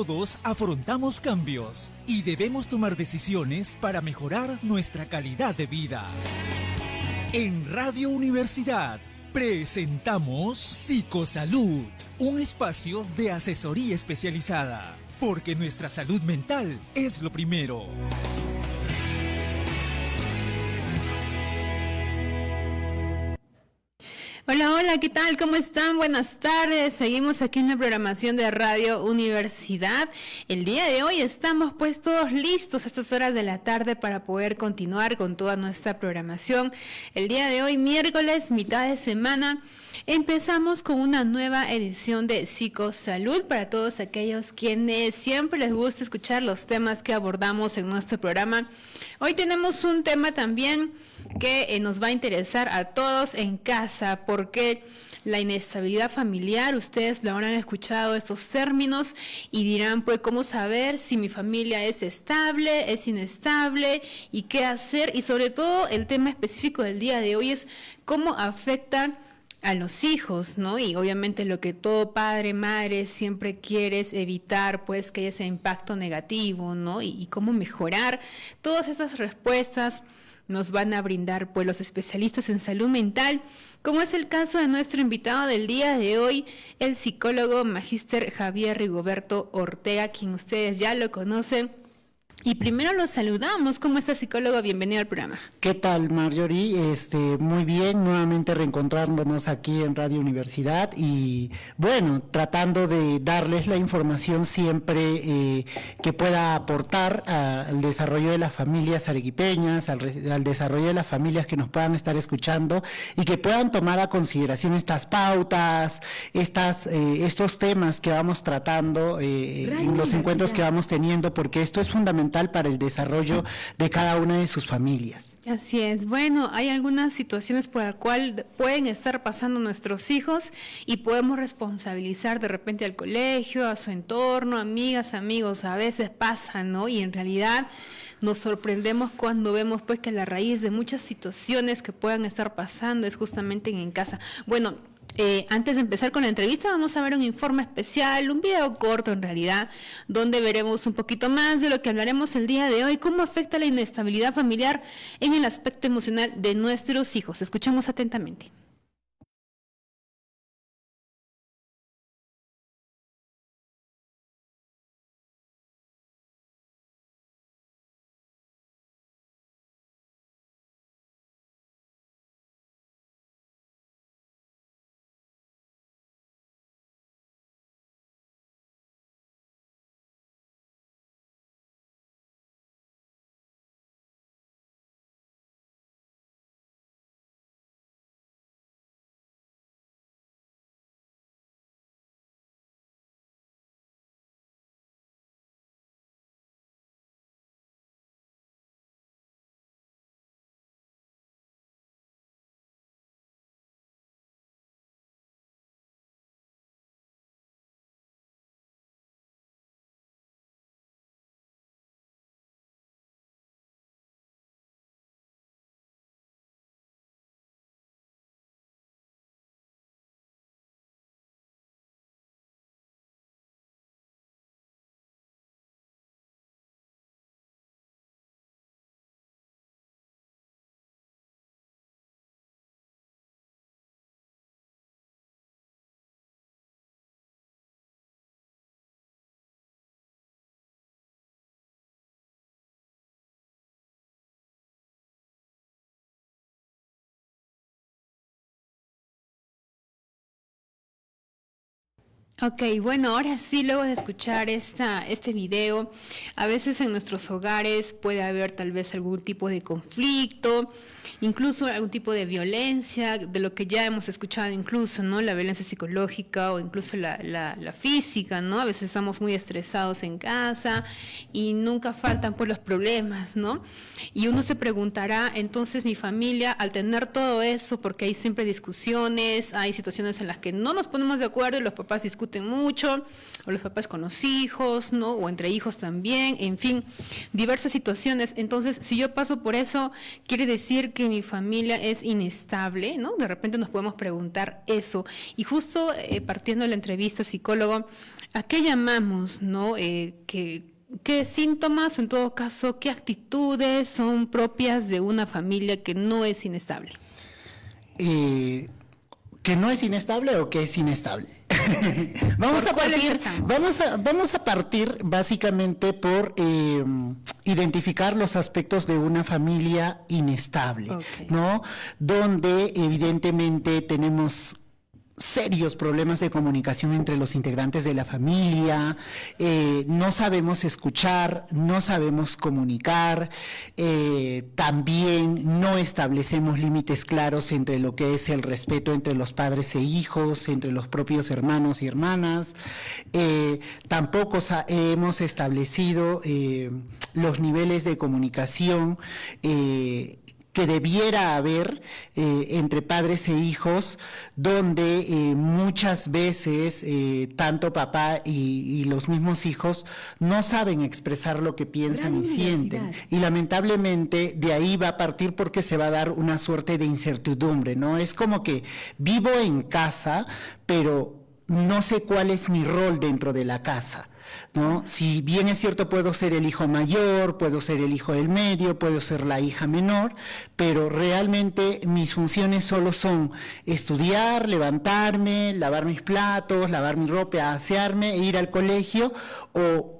Todos afrontamos cambios y debemos tomar decisiones para mejorar nuestra calidad de vida. En Radio Universidad presentamos Psicosalud, un espacio de asesoría especializada, porque nuestra salud mental es lo primero. Hola, hola, ¿qué tal? ¿Cómo están? Buenas tardes. Seguimos aquí en la programación de Radio Universidad. El día de hoy estamos pues todos listos a estas horas de la tarde para poder continuar con toda nuestra programación. El día de hoy, miércoles, mitad de semana, empezamos con una nueva edición de Psicosalud para todos aquellos quienes siempre les gusta escuchar los temas que abordamos en nuestro programa. Hoy tenemos un tema también que nos va a interesar a todos en casa, porque la inestabilidad familiar, ustedes lo habrán escuchado estos términos y dirán, pues, ¿cómo saber si mi familia es estable, es inestable y qué hacer? Y sobre todo el tema específico del día de hoy es cómo afecta a los hijos, ¿no? Y obviamente lo que todo padre, madre siempre quiere es evitar, pues, que haya ese impacto negativo, ¿no? Y cómo mejorar. Todas estas respuestas nos van a brindar pues los especialistas en salud mental, como es el caso de nuestro invitado del día de hoy, el psicólogo magíster Javier Rigoberto Ortega, quien ustedes ya lo conocen. Y primero los saludamos. ¿Cómo está, psicólogo? Bienvenido al programa. ¿Qué tal, Marjorie? Muy bien, nuevamente reencontrándonos aquí en Radio Universidad y, bueno, tratando de darles la información siempre que pueda aportar al desarrollo de las familias arequipeñas, al desarrollo de las familias que nos puedan estar escuchando y que puedan tomar a consideración estas pautas, estos temas que vamos tratando en los encuentros que vamos teniendo, porque esto es fundamental para el desarrollo de cada una de sus familias. Así es. Bueno, hay algunas situaciones por las cuales pueden estar pasando nuestros hijos y podemos responsabilizar de repente al colegio, a su entorno, amigas, amigos, a veces pasan, ¿no? Y en realidad nos sorprendemos cuando vemos pues que la raíz de muchas situaciones que puedan estar pasando es justamente en casa. Bueno, antes de empezar con la entrevista vamos a ver un informe especial, un video corto en realidad, donde veremos un poquito más de lo que hablaremos el día de hoy, cómo afecta la inestabilidad familiar en el aspecto emocional de nuestros hijos. Escuchamos atentamente. Ok, bueno, ahora sí, luego de escuchar este video, a veces en nuestros hogares puede haber tal vez algún tipo de conflicto, incluso algún tipo de violencia, de lo que ya hemos escuchado incluso, ¿no? La violencia psicológica o incluso la física, ¿no? A veces estamos muy estresados en casa y nunca faltan pues los problemas, ¿no? Y uno se preguntará, entonces mi familia, al tener todo eso, porque hay siempre discusiones, hay situaciones en las que no nos ponemos de acuerdo y los papás discuten mucho, o los papás con los hijos, ¿no? O entre hijos también, en fin, diversas situaciones. Entonces, si yo paso por eso, quiere decir que mi familia es inestable, ¿no? De repente nos podemos preguntar eso. Y justo partiendo de la entrevista, psicólogo, ¿A qué llamamos, no? ¿Qué síntomas o en todo caso qué actitudes son propias de una familia que no es inestable? ¿Que no es inestable o que es inestable? Vamos a partir básicamente por identificar los aspectos de una familia inestable, okay, ¿no? Donde evidentemente tenemos serios problemas de comunicación entre los integrantes de la familia, no sabemos escuchar, no sabemos comunicar, también no establecemos límites claros entre lo que es el respeto entre los padres e hijos, entre los propios hermanos y hermanas, tampoco hemos establecido los niveles de comunicación que debiera haber entre padres e hijos, donde muchas veces tanto papá y los mismos hijos no saben expresar lo que piensan y sienten. Y lamentablemente de ahí va a partir porque se va a dar una suerte de incertidumbre, ¿no? Es como que vivo en casa, pero no sé cuál es mi rol dentro de la casa, ¿no? Si bien es cierto, puedo ser el hijo mayor, puedo ser el hijo del medio, puedo ser la hija menor, pero realmente mis funciones solo son estudiar, levantarme, lavar mis platos, lavar mi ropa, asearme, ir al colegio, o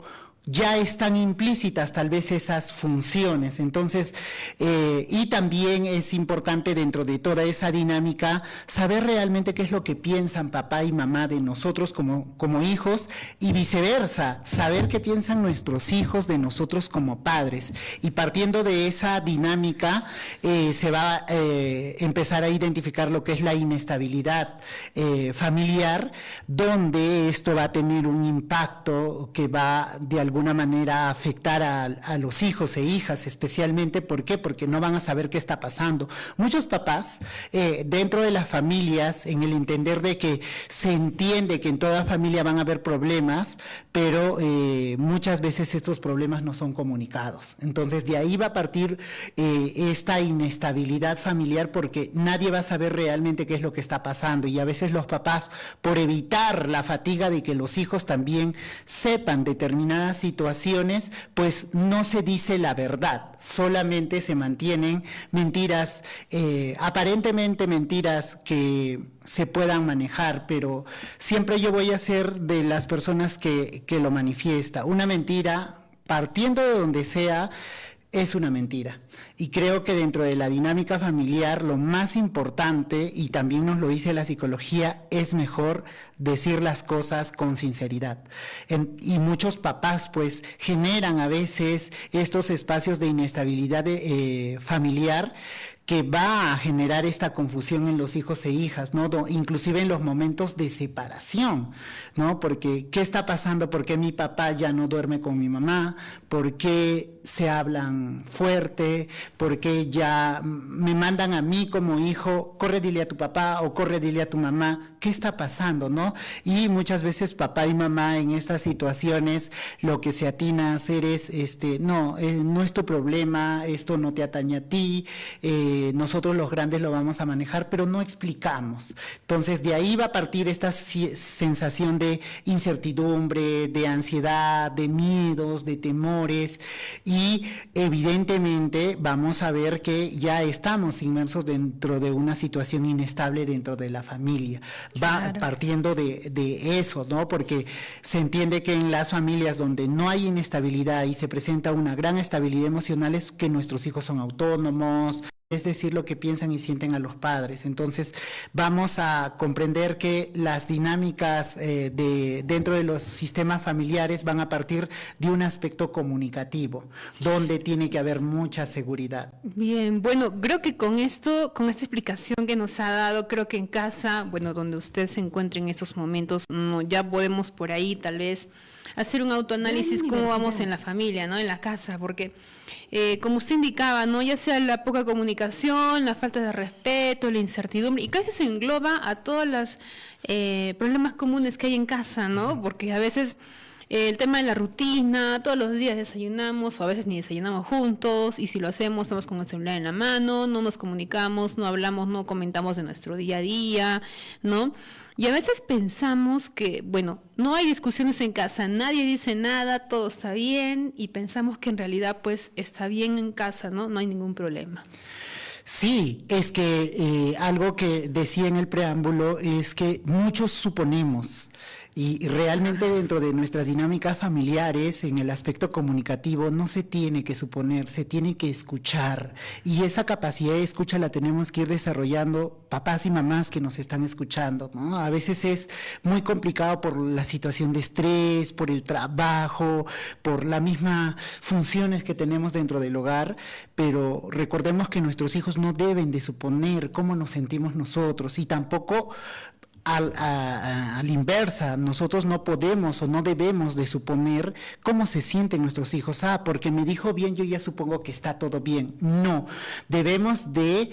ya están implícitas tal vez esas funciones. Entonces, y también es importante dentro de toda esa dinámica saber realmente qué es lo que piensan papá y mamá de nosotros como hijos, y viceversa, saber qué piensan nuestros hijos de nosotros como padres. Y partiendo de esa dinámica se va a empezar a identificar lo que es la inestabilidad familiar, donde esto va a tener un impacto que va de alguna manera a afectar a los hijos e hijas especialmente. ¿Por qué? Porque no van a saber qué está pasando. Muchos papás dentro de las familias, en el entender de que se entiende que en toda familia van a haber problemas, pero muchas veces estos problemas no son comunicados. Entonces de ahí va a partir esta inestabilidad familiar, porque nadie va a saber realmente qué es lo que está pasando, y a veces los papás, por evitar la fatiga de que los hijos también sepan determinadas situaciones, pues no se dice la verdad, solamente se mantienen mentiras, aparentemente mentiras que se puedan manejar, pero siempre yo voy a ser de las personas que lo manifiesta. Una mentira, partiendo de donde sea, es una mentira. Y creo que dentro de la dinámica familiar lo más importante, y también nos lo dice la psicología, es mejor decir las cosas con sinceridad. Y muchos papás pues generan a veces estos espacios de inestabilidad familiar, que va a generar esta confusión en los hijos e hijas, ¿no? Inclusive en los momentos de separación, ¿no? Porque, ¿qué está pasando? ¿Por qué mi papá ya no duerme con mi mamá? ¿Por qué se hablan fuerte? ¿Por qué ya me mandan a mí como hijo, corre, dile a tu papá, o corre, dile a tu mamá? ¿Qué está pasando, no? Y muchas veces papá y mamá en estas situaciones lo que se atina a hacer es, no es tu problema, esto no te atañe a ti, nosotros los grandes lo vamos a manejar, pero no explicamos. Entonces de ahí va a partir esta sensación de incertidumbre, de ansiedad, de miedos, de temores, y evidentemente vamos a ver que ya estamos inmersos dentro de una situación inestable dentro de la familia. Va partiendo de eso, ¿no? Porque se entiende que en las familias donde no hay inestabilidad y se presenta una gran estabilidad emocional, es que nuestros hijos son autónomos, es decir, lo que piensan y sienten a los padres. Entonces vamos a comprender que las dinámicas dentro de los sistemas familiares van a partir de un aspecto comunicativo, donde tiene que haber mucha seguridad. Bien, bueno, creo que con esta explicación que nos ha dado, creo que en casa, bueno, donde usted se encuentre en estos momentos, ya podemos por ahí tal vez hacer un autoanálisis cómo vamos en la familia, ¿no? En la casa, porque como usted indicaba, ¿no? Ya sea la poca comunicación, la falta de respeto, la incertidumbre, y casi se engloba a todos los problemas comunes que hay en casa, ¿no? Porque a veces El tema de la rutina, todos los días desayunamos o a veces ni desayunamos juntos, y si lo hacemos estamos con el celular en la mano, no nos comunicamos, no hablamos, no comentamos de nuestro día a día, ¿no? Y a veces pensamos que, bueno, no hay discusiones en casa, nadie dice nada, todo está bien, y pensamos que en realidad pues está bien en casa, ¿no? No hay ningún problema. Sí, es que algo que decía en el preámbulo es que muchos suponemos, y realmente dentro de nuestras dinámicas familiares, en el aspecto comunicativo, no se tiene que suponer, se tiene que escuchar, y esa capacidad de escucha la tenemos que ir desarrollando papás y mamás que nos están escuchando, ¿no? A veces es muy complicado por la situación de estrés, por el trabajo, por las mismas funciones que tenemos dentro del hogar, pero recordemos que nuestros hijos no deben de suponer cómo nos sentimos nosotros, y tampoco a la inversa, nosotros no podemos o no debemos de suponer cómo se sienten nuestros hijos. Porque me dijo bien, yo ya supongo que está todo bien. No, debemos de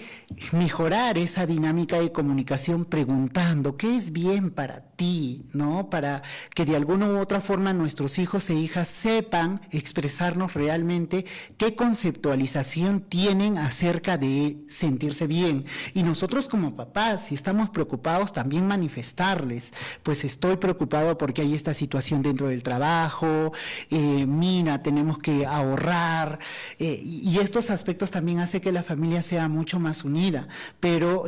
mejorar esa dinámica de comunicación preguntando qué es bien para ti, ¿no? Para que de alguna u otra forma nuestros hijos e hijas sepan expresarnos realmente qué conceptualización tienen acerca de sentirse bien. Y nosotros como papás, si estamos preocupados, también manifestarles, pues estoy preocupado porque hay esta situación dentro del trabajo, mira, tenemos que ahorrar, y estos aspectos también hace que la familia sea mucho más unida. Pero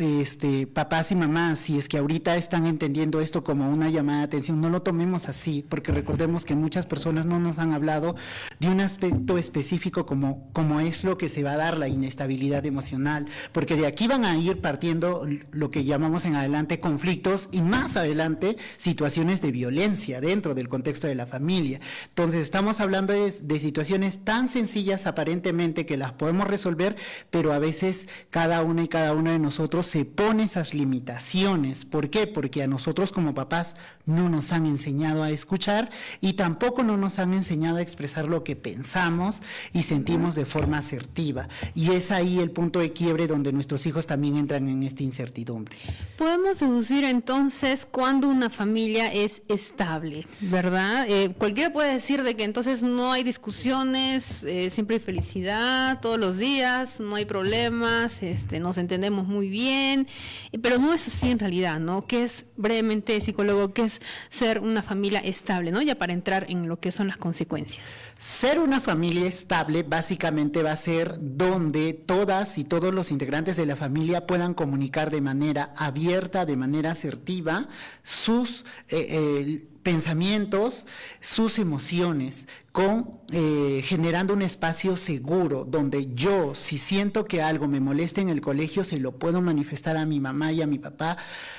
papás y mamás, si es que ahorita están entendiendo esto como una llamada de atención, no lo tomemos así, porque recordemos que muchas personas no nos han hablado de un aspecto específico como es lo que se va a dar, la inestabilidad emocional, porque de aquí van a ir partiendo lo que llamamos en adelante conflictos, y más adelante situaciones de violencia dentro del contexto de la familia. Entonces estamos hablando de situaciones tan sencillas aparentemente que las podemos resolver, pero a veces cada una y cada uno de nosotros se pone esas limitaciones. ¿Por qué? Porque a nosotros como papás no nos han enseñado a escuchar, y tampoco no nos han enseñado a expresar lo que pensamos y sentimos de forma asertiva, y es ahí el punto de quiebre donde nuestros hijos también entran en esta incertidumbre. Podemos deducir entonces cuando una familia es estable, ¿verdad? Cualquiera puede decir de que entonces no hay discusiones, siempre hay felicidad todos los días, no hay problemas, nos entendemos muy bien, pero no es así en realidad, ¿no? ¿Qué es, brevemente, psicólogo, qué es ser una familia estable, ¿no? Ya para entrar en lo que son las consecuencias. Ser una familia estable básicamente va a ser donde todas y todos los integrantes de la familia puedan comunicar de manera abierta, de manera asertiva, sus pensamientos, sus emociones, generando un espacio seguro donde yo, si siento que algo me molesta en el colegio, se lo puedo manifestar a mi mamá y a mi papá,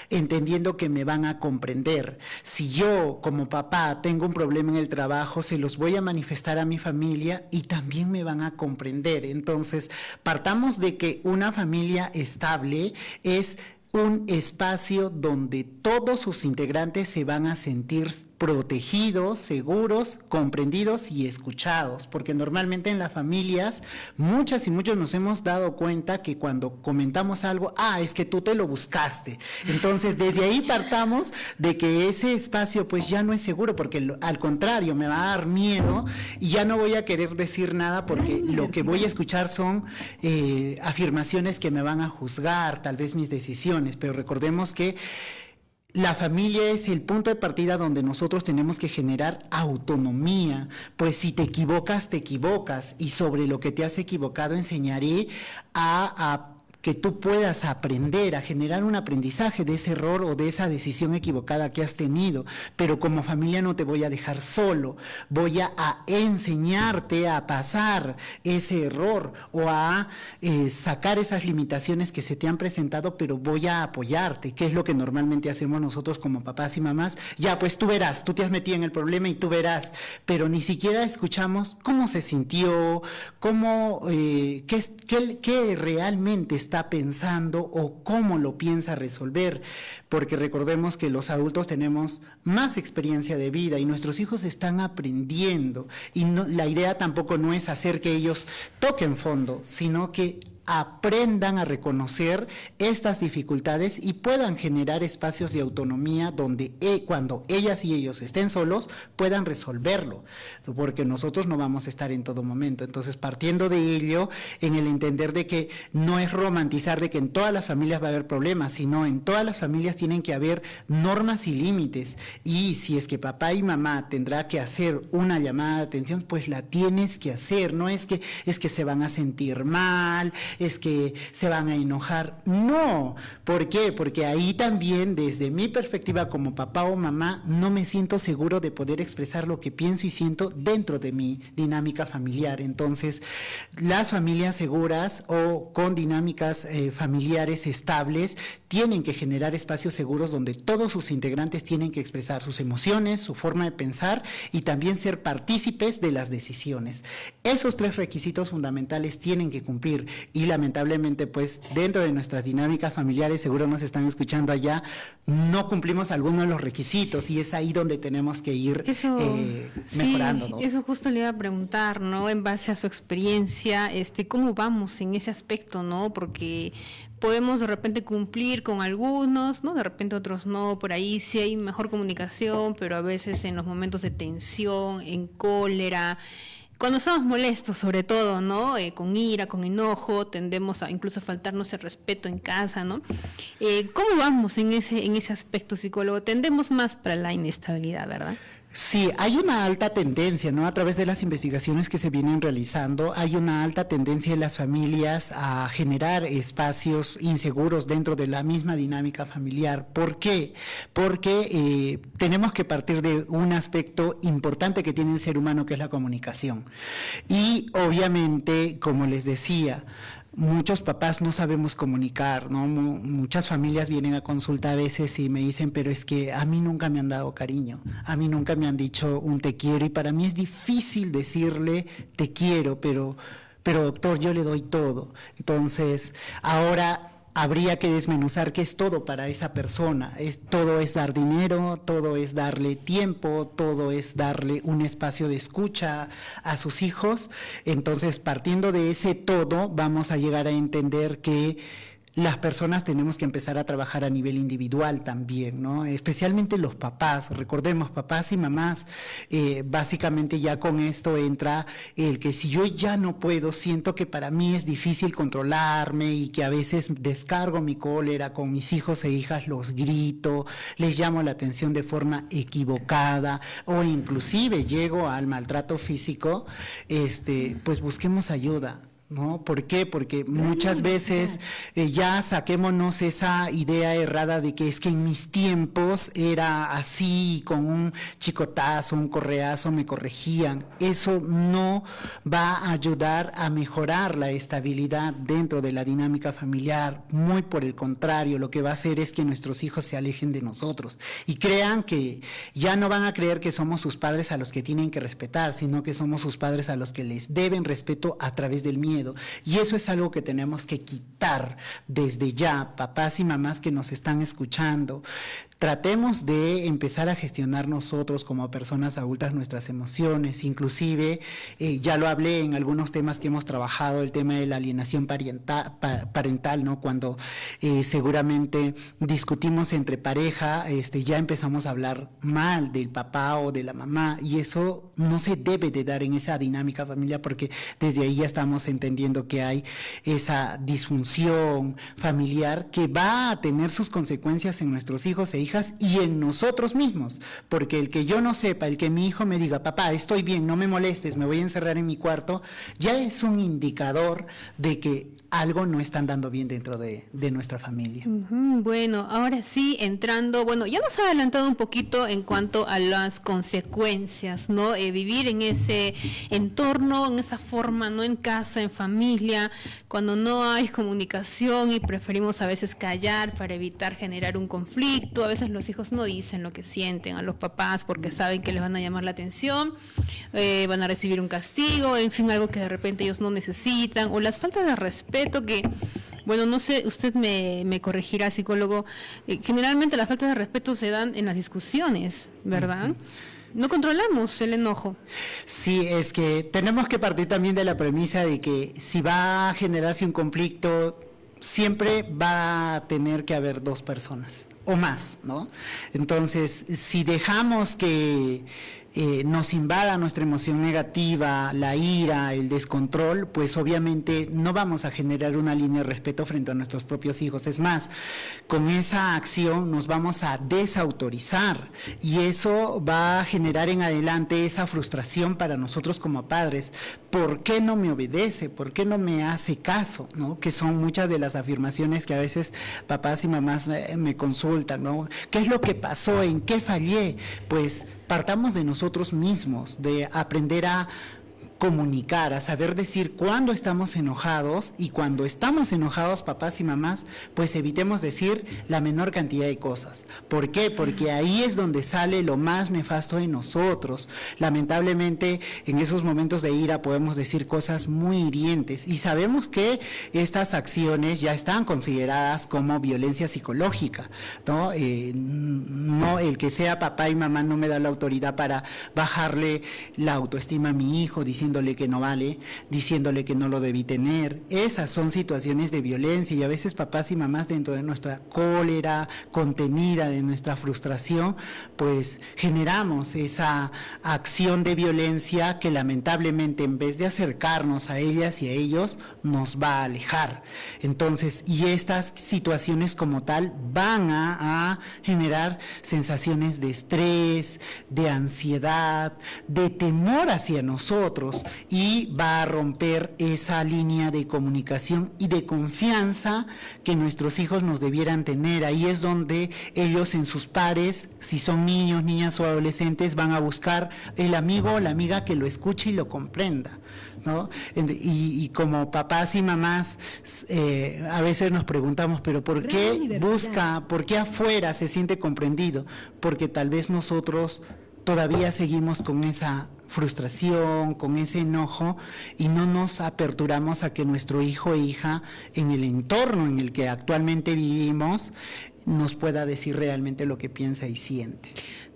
entendiendo que me van a comprender. Si yo como papá tengo un problema en el trabajo, se los voy a manifestar a mi familia y también me van a comprender. Entonces, partamos de que una familia estable es un espacio donde todos sus integrantes se van a sentir protegidos, seguros, comprendidos y escuchados, porque normalmente en las familias muchas y muchos nos hemos dado cuenta que cuando comentamos algo, es que tú te lo buscaste. Entonces desde ahí partamos de que ese espacio pues ya no es seguro, porque al contrario me va a dar miedo y ya no voy a querer decir nada, porque lo que voy a escuchar son afirmaciones que me van a juzgar, tal vez mis decisiones. Pero recordemos que la familia es el punto de partida donde nosotros tenemos que generar autonomía, pues si te equivocas, y sobre lo que te has equivocado enseñaré a que tú puedas aprender, a generar un aprendizaje de ese error o de esa decisión equivocada que has tenido. Pero como familia no te voy a dejar solo, voy a enseñarte a pasar ese error o a sacar esas limitaciones que se te han presentado, pero voy a apoyarte, que es lo que normalmente hacemos nosotros como papás y mamás. Ya, pues tú verás, tú te has metido en el problema y tú verás, pero ni siquiera escuchamos cómo se sintió, qué realmente está pensando o cómo lo piensa resolver, porque recordemos que los adultos tenemos más experiencia de vida y nuestros hijos están aprendiendo, y la idea tampoco no es hacer que ellos toquen fondo, sino que aprendan a reconocer estas dificultades y puedan generar espacios de autonomía donde cuando ellas y ellos estén solos puedan resolverlo, porque nosotros no vamos a estar en todo momento. Entonces, partiendo de ello, en el entender de que no es romantizar de que en todas las familias va a haber problemas, sino en todas las familias tienen que haber normas y límites, y si es que papá y mamá tendrá que hacer una llamada de atención, pues la tienes que hacer. No es que se van a sentir mal, es que se van a enojar. No. ¿Por qué? Porque ahí también, desde mi perspectiva como papá o mamá, no me siento seguro de poder expresar lo que pienso y siento dentro de mi dinámica familiar. Entonces, las familias seguras o con dinámicas familiares estables tienen que generar espacios seguros donde todos sus integrantes tienen que expresar sus emociones, su forma de pensar y también ser partícipes de las decisiones. Esos 3 requisitos fundamentales tienen que cumplir, y lamentablemente pues dentro de nuestras dinámicas familiares, seguro nos están escuchando allá, no cumplimos algunos de los requisitos, y es ahí donde tenemos que ir mejorando, ¿no? Eso justo le iba a preguntar, ¿no? En base a su experiencia, ¿cómo vamos en ese aspecto, no? Porque podemos de repente cumplir con algunos, ¿no? De repente otros no, por ahí sí hay mejor comunicación, pero a veces en los momentos de tensión, en cólera, cuando estamos molestos sobre todo, ¿no? Con ira, con enojo, tendemos a incluso faltarnos el respeto en casa, ¿no? ¿Cómo vamos en ese aspecto, psicólogo? Tendemos más para la inestabilidad, ¿verdad? Sí, hay una alta tendencia, ¿no? A través de las investigaciones que se vienen realizando, hay una alta tendencia en las familias a generar espacios inseguros dentro de la misma dinámica familiar. ¿Por qué? Porque tenemos que partir de un aspecto importante que tiene el ser humano, que es la comunicación. Y obviamente, como les decía, muchos papás no sabemos comunicar, ¿no? Muchas familias vienen a consulta a veces y me dicen, pero es que a mí nunca me han dado cariño, a mí nunca me han dicho un te quiero, y para mí es difícil decirle te quiero, pero doctor, yo le doy todo. Entonces, ahora habría que desmenuzar qué es todo para esa persona. Todo es dar dinero, todo es darle tiempo, todo es darle un espacio de escucha a sus hijos. Entonces, partiendo de ese todo, vamos a llegar a entender que las personas tenemos que empezar a trabajar a nivel individual también, ¿no? Especialmente los papás, recordemos, papás y mamás, básicamente ya con esto entra el que si yo ya no puedo, siento que para mí es difícil controlarme y que a veces descargo mi cólera con mis hijos e hijas, los grito, les llamo la atención de forma equivocada o inclusive llego al maltrato físico, pues busquemos ayuda, ¿no? ¿Por qué? Porque muchas veces ya saquémonos esa idea errada de que es que en mis tiempos era así, con un chicotazo, un correazo me corregían. Eso no va a ayudar a mejorar la estabilidad dentro de la dinámica familiar. Muy por el contrario, lo que va a hacer es que nuestros hijos se alejen de nosotros y crean que ya no van a creer que somos sus padres a los que tienen que respetar, sino que somos sus padres a los que les deben respeto a través del miedo. Y eso es algo que tenemos que quitar desde ya, papás y mamás que nos están escuchando. Tratemos de empezar a gestionar nosotros como personas adultas nuestras emociones, inclusive ya lo hablé en algunos temas que hemos trabajado, el tema de la alienación parental, ¿no? Cuando seguramente discutimos entre pareja, ya empezamos a hablar mal del papá o de la mamá, y eso no se debe de dar en esa dinámica familiar, porque desde ahí ya estamos entendiendo que hay esa disfunción familiar que va a tener sus consecuencias en nuestros hijos e hijas y en nosotros mismos, porque el que yo no sepa, el que mi hijo me diga, papá, estoy bien, no me molestes, me voy a encerrar en mi cuarto, ya es un indicador de que algo no está andando bien dentro de nuestra familia. Bueno, ahora sí, entrando, ya nos ha adelantado un poquito en cuanto a las consecuencias, ¿no? Vivir en ese entorno, en esa forma, no en casa, en familia, cuando no hay comunicación y preferimos a veces callar para evitar generar un conflicto. A veces los hijos no dicen lo que sienten a los papás porque saben que les van a llamar la atención, van a recibir un castigo, en fin, algo que de repente ellos no necesitan, o las faltas de respeto que, no sé, usted me corregirá, psicólogo, generalmente las faltas de respeto se dan en las discusiones, ¿verdad? no controlamos el enojo. Sí, es que tenemos que partir también de la premisa de que si va a generarse un conflicto, siempre va a tener que haber dos personas o más, ¿no? Entonces, si dejamos que nos invada nuestra emoción negativa, la ira, el descontrol, pues obviamente no vamos a generar una línea de respeto frente a nuestros propios hijos. Es más, con esa acción nos vamos a desautorizar y eso va a generar en adelante esa frustración para nosotros como padres. ¿Por qué no me obedece? ¿Por qué no me hace caso? ¿No? Que son muchas de las afirmaciones que a veces papás y mamás me consultan, ¿no? ¿Qué es lo que pasó? ¿En qué fallé? Pues partamos de nosotros mismos, de aprender a comunicar, a saber decir cuándo estamos enojados, y cuando estamos enojados, papás y mamás, pues evitemos decir la menor cantidad de cosas. ¿Por qué? Porque ahí es donde sale lo más nefasto de nosotros. Lamentablemente, en esos momentos de ira podemos decir cosas muy hirientes, y sabemos que estas acciones ya están consideradas como violencia psicológica, ¿no? No, el que sea papá y mamá no me da la autoridad para bajarle la autoestima a mi hijo, diciéndole que no vale, diciéndole que no lo debí tener. Esas son situaciones de violencia, y a veces papás y mamás, dentro de nuestra cólera contenida, de nuestra frustración, pues generamos esa acción de violencia que lamentablemente, en vez de acercarnos a ellas y a ellos, nos va a alejar. Entonces, y estas situaciones como tal van a generar sensaciones de estrés, de ansiedad, de temor hacia nosotros, y va a romper esa línea de comunicación y de confianza que nuestros hijos nos debieran tener. Ahí es donde ellos, en sus pares, si son niños, niñas o adolescentes, van a buscar el amigo o la amiga que lo escuche y lo comprenda, ¿no? Y como papás y mamás, a veces nos preguntamos, pero ¿por qué busca, por qué afuera se siente comprendido? Porque tal vez nosotros todavía seguimos con esa frustración, con ese enojo, y no nos aperturamos a que nuestro hijo e hija, en el entorno en el que actualmente vivimos, nos pueda decir realmente lo que piensa y siente.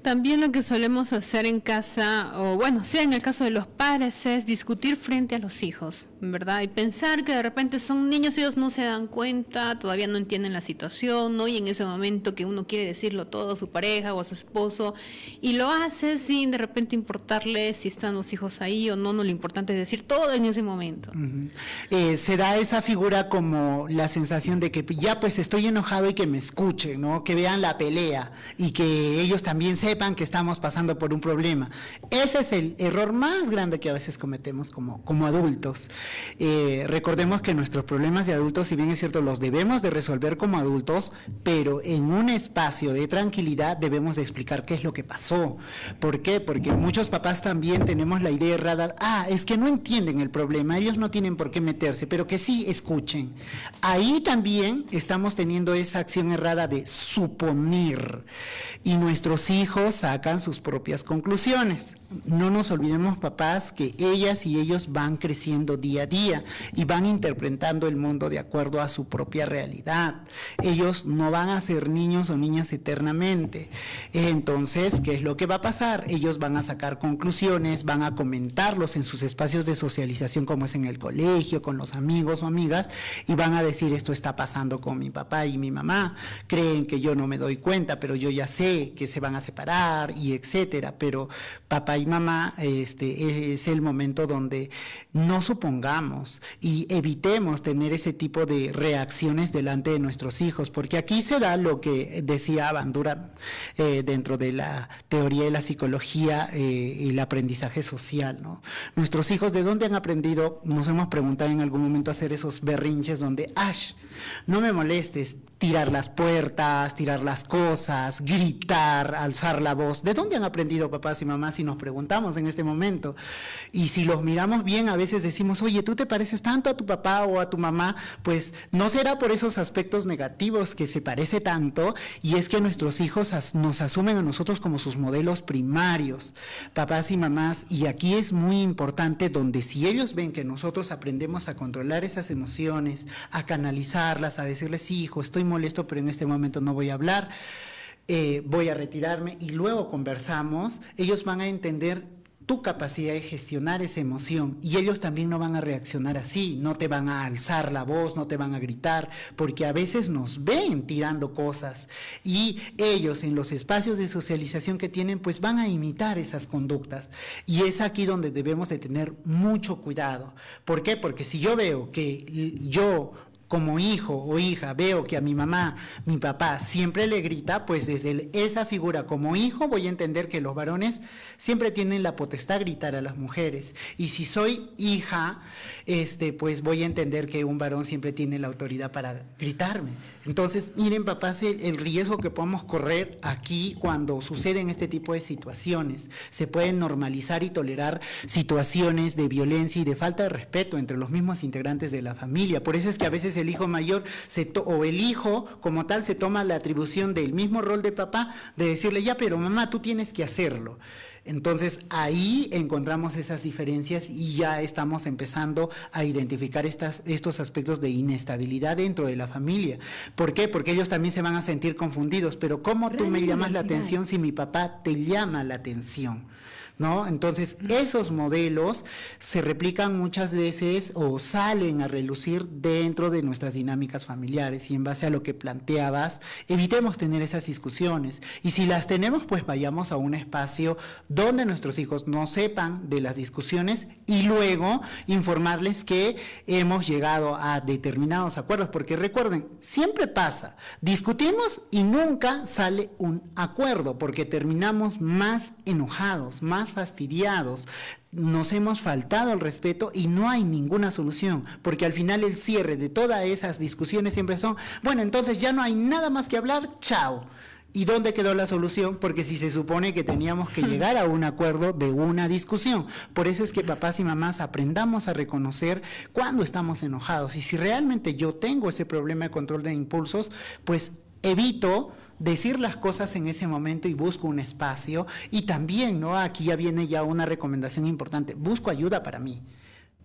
También lo que solemos hacer en casa, o bueno, sea en el caso de los padres, es discutir frente a los hijos, ¿verdad? Y pensar que de repente son niños, ellos no se dan cuenta, todavía no entienden la situación, ¿no? Y en ese momento que uno quiere decirlo todo a su pareja o a su esposo, y lo hace sin de repente importarle si están los hijos ahí o no, lo importante es decir todo en ese momento. Se da esa figura como la sensación de que ya pues estoy enojado y que me escuchen, ¿no? Que vean la pelea y que ellos también sepan que estamos pasando por un problema. Ese es el error más grande que a veces cometemos como adultos. Recordemos que nuestros problemas de adultos, si bien es cierto, los debemos de resolver como adultos, pero en un espacio de tranquilidad debemos de explicar qué es lo que pasó. ¿Por qué? Porque muchos papás también tenemos la idea errada, es que no entienden el problema, ellos no tienen por qué meterse, pero que sí escuchen. Ahí también estamos teniendo esa acción errada de suponer, y nuestros hijos sacan sus propias conclusiones. No nos olvidemos, papás, que ellas y ellos van creciendo día a día y van interpretando el mundo de acuerdo a su propia realidad. Ellos no van a ser niños o niñas eternamente. Entonces, ¿qué es lo que va a pasar? Ellos van a sacar conclusiones, van a comentarlos en sus espacios de socialización, como es en el colegio, con los amigos o amigas, y van a decir: esto está pasando con mi papá y mi mamá, creen que yo no me doy cuenta, pero yo ya sé que se van a separar, y etcétera. Pero papá y mamá, es el momento donde no supongamos y evitemos tener ese tipo de reacciones delante de nuestros hijos, porque aquí se da lo que decía Bandura dentro de la teoría de la psicología y el aprendizaje social, ¿no? Nuestros hijos, ¿de dónde han aprendido? Nos hemos preguntado en algún momento, hacer esos berrinches donde, no me molestes, tirar las puertas, tirar las cosas, gritar, alzar la voz. ¿De dónde han aprendido papás y mamás, si nos preguntamos en este momento? Y si los miramos bien, a veces decimos: oye, tú te pareces tanto a tu papá o a tu mamá. Pues no será por esos aspectos negativos que se parece tanto, y es que nuestros hijos nos asumen a nosotros como sus modelos primarios, papás y mamás. Y aquí es muy importante, donde si ellos ven que nosotros aprendemos a controlar esas emociones, a canalizarlas, a decirles: sí, hijo, estoy molesto, pero en este momento no voy a hablar. voy a retirarme y luego conversamos, ellos van a entender tu capacidad de gestionar esa emoción y ellos también no van a reaccionar así, no te van a alzar la voz, no te van a gritar, porque a veces nos ven tirando cosas y ellos en los espacios de socialización que tienen pues van a imitar esas conductas y es aquí donde debemos de tener mucho cuidado. ¿Por qué? Porque si yo veo que yo como hijo o hija veo que a mi mamá, mi papá siempre le grita, pues desde esa figura como hijo voy a entender que los varones siempre tienen la potestad de gritar a las mujeres. Y si soy hija, pues voy a entender que un varón siempre tiene la autoridad para gritarme. Entonces, miren, papás, el riesgo que podemos correr aquí cuando suceden este tipo de situaciones. Se pueden normalizar y tolerar situaciones de violencia y de falta de respeto entre los mismos integrantes de la familia. Por eso es que a veces el hijo mayor o el hijo como tal se toma la atribución del mismo rol de papá de decirle, ya, pero mamá, tú tienes que hacerlo. Entonces ahí encontramos esas diferencias y ya estamos empezando a identificar estos aspectos de inestabilidad dentro de la familia. ¿Por qué? Porque ellos también se van a sentir confundidos, pero ¿cómo tú me llamas la atención si mi papá te llama la atención? ¿No? Entonces, esos modelos se replican muchas veces o salen a relucir dentro de nuestras dinámicas familiares y en base a lo que planteabas, evitemos tener esas discusiones y si las tenemos, pues vayamos a un espacio donde nuestros hijos no sepan de las discusiones y luego informarles que hemos llegado a determinados acuerdos, porque recuerden, siempre pasa, discutimos y nunca sale un acuerdo, porque terminamos más enojados, más fastidiados, nos hemos faltado al respeto y no hay ninguna solución, porque al final el cierre de todas esas discusiones siempre son, bueno, entonces ya no hay nada más que hablar, chao. ¿Y dónde quedó la solución? Porque si se supone que teníamos que llegar a un acuerdo de una discusión. Por eso es que papás y mamás aprendamos a reconocer cuando estamos enojados. Y si realmente yo tengo ese problema de control de impulsos, pues evito decir las cosas en ese momento y busco un espacio. Y también, ¿no? Aquí ya viene ya una recomendación importante. Busco ayuda para mí,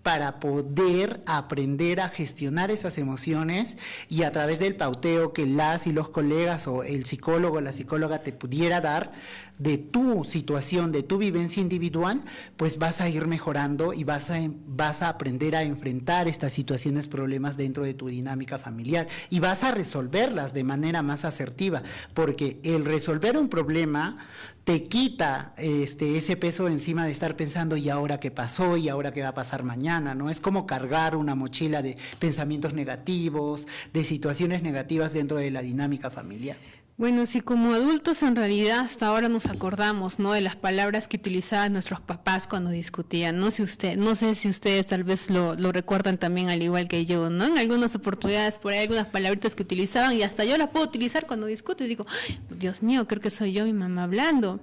para poder aprender a gestionar esas emociones y a través del pauteo que las y los colegas o el psicólogo o la psicóloga te pudiera dar de tu situación, de tu vivencia individual, pues vas a ir mejorando y vas a aprender a enfrentar estas situaciones, problemas dentro de tu dinámica familiar y vas a resolverlas de manera más asertiva, porque el resolver un problema te quita ese peso encima de estar pensando y ahora qué pasó y ahora qué va a pasar mañana, ¿no? Es como cargar una mochila de pensamientos negativos, de situaciones negativas dentro de la dinámica familiar. Bueno, si como adultos en realidad hasta ahora nos acordamos, ¿no?, de las palabras que utilizaban nuestros papás cuando discutían. No sé si ustedes tal vez lo recuerdan también al igual que yo, ¿no? En algunas oportunidades por ahí algunas palabritas que utilizaban y hasta yo las puedo utilizar cuando discuto y digo, ay, Dios mío, creo que soy yo mi mamá hablando.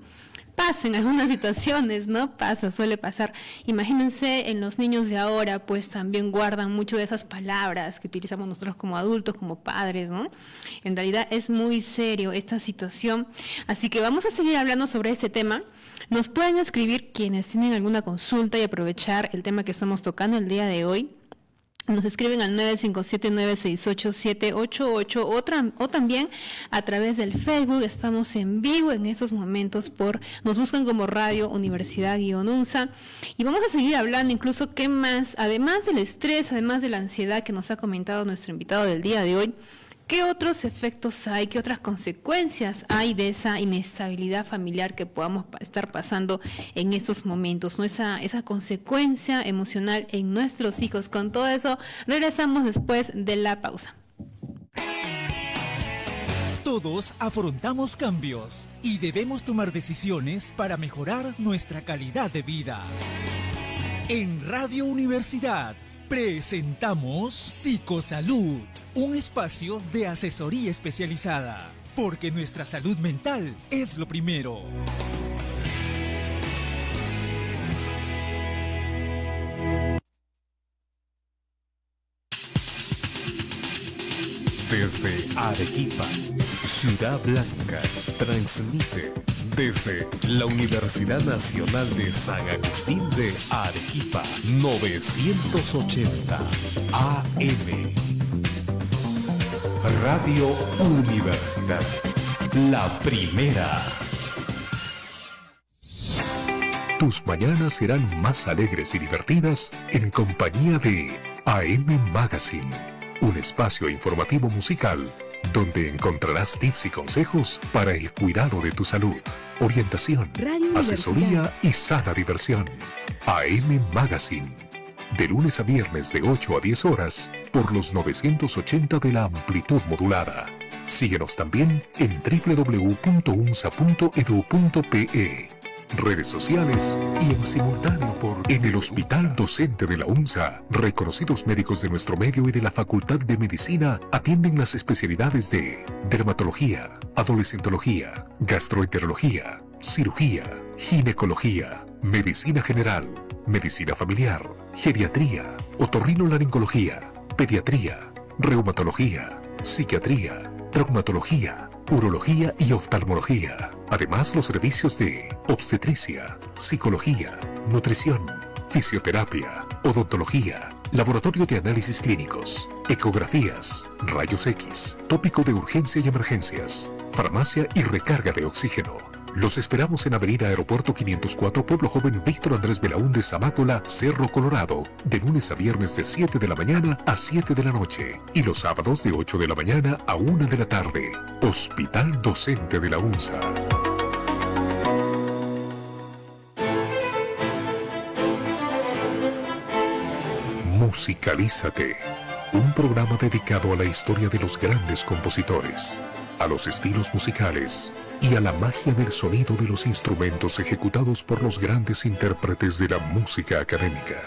Pasa en algunas situaciones, ¿no? Suele pasar. Imagínense en los niños de ahora, pues también guardan mucho de esas palabras que utilizamos nosotros como adultos, como padres, ¿no? En realidad es muy serio esta situación. Así que vamos a seguir hablando sobre este tema. Nos pueden escribir quienes tienen alguna consulta y aprovechar el tema que estamos tocando el día de hoy. Nos escriben al 957-968-788 o también a través del Facebook. Estamos en vivo en estos momentos nos buscan como Radio Universidad-UNSA y vamos a seguir hablando incluso qué más, además del estrés, además de la ansiedad que nos ha comentado nuestro invitado del día de hoy, ¿qué otros efectos hay, qué otras consecuencias hay de esa inestabilidad familiar que podamos estar pasando en estos momentos, ¿no? Esa consecuencia emocional en nuestros hijos. Con todo eso, regresamos después de la pausa. Todos afrontamos cambios y debemos tomar decisiones para mejorar nuestra calidad de vida. En Radio Universidad presentamos Psicosalud, un espacio de asesoría especializada, porque nuestra salud mental es lo primero. Desde Arequipa, Ciudad Blanca, transmite desde la Universidad Nacional de San Agustín de Arequipa, 980 AM. Radio Universidad. La primera. Tus mañanas serán más alegres y divertidas en compañía de AM Magazine, un espacio informativo musical donde encontrarás tips y consejos para el cuidado de tu salud, orientación, asesoría y sana diversión. AM Magazine, de lunes a viernes de 8 a 10 horas por los 980 de la amplitud modulada. Síguenos también en www.unsa.edu.pe, redes sociales y en simultáneo en el Hospital Docente de la UNSA. Reconocidos médicos de nuestro medio y de la Facultad de Medicina atienden las especialidades de dermatología, adolescentología, gastroenterología, cirugía, ginecología, medicina general, medicina familiar, geriatría, otorrinolaringología, pediatría, reumatología, psiquiatría, traumatología, urología y oftalmología. Además, los servicios de obstetricia, psicología, nutrición, fisioterapia, odontología, laboratorio de análisis clínicos, ecografías, rayos X, tópico de urgencia y emergencias, farmacia y recarga de oxígeno. Los esperamos en Avenida Aeropuerto 504, Pueblo Joven Víctor Andrés Belaúnde, Zamácola, Cerro Colorado, de lunes a viernes de 7 de la mañana a 7 de la noche y los sábados de 8 de la mañana a 1 de la tarde. Hospital Docente de la UNSA. Musicalízate, un programa dedicado a la historia de los grandes compositores, a los estilos musicales y a la magia del sonido de los instrumentos ejecutados por los grandes intérpretes de la música académica.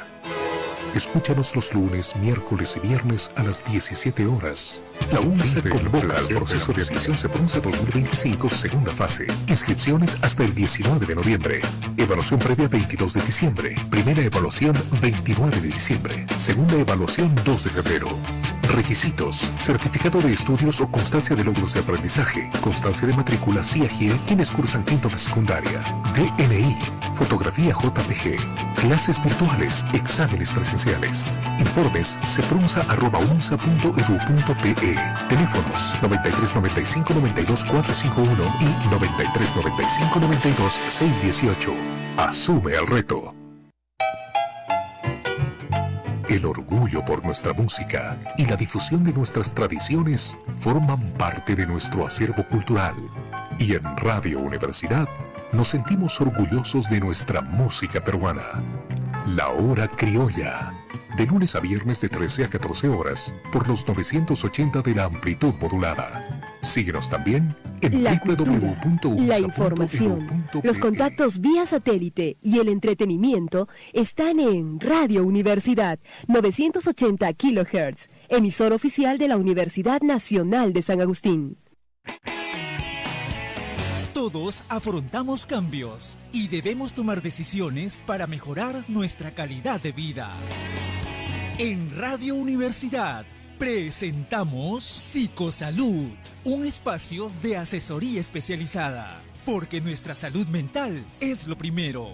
Escúchanos los lunes, miércoles y viernes a las 17 horas. La UNSA convoca al proceso de admisión CEPRUNSA 2025, segunda fase. Inscripciones hasta el 19 de noviembre. Evaluación previa 22 de diciembre. Primera evaluación 29 de diciembre. Segunda evaluación 2 de febrero. Requisitos: certificado de estudios o constancia de logros de aprendizaje, constancia de matrícula CIAGIE, quienes cursan quinto de secundaria, DNI, fotografía JPG, clases virtuales, exámenes presenciales. Informes ceprunsa@unsa.edu.pe. Teléfonos 9395 92 451 y 9395 92 618. Asume el reto. El orgullo por nuestra música y la difusión de nuestras tradiciones forman parte de nuestro acervo cultural. Y en Radio Universidad nos sentimos orgullosos de nuestra música peruana. La Hora Criolla, de lunes a viernes de 13 a 14 horas por los 980 de la amplitud modulada. Síguenos también en la cultura, la información, los contactos vía satélite y el entretenimiento están en Radio Universidad 980 kHz, emisor oficial de la Universidad Nacional de San Agustín. Todos afrontamos cambios y debemos tomar decisiones para mejorar nuestra calidad de vida. En Radio Universidad presentamos Psicosalud, un espacio de asesoría especializada, porque nuestra salud mental es lo primero.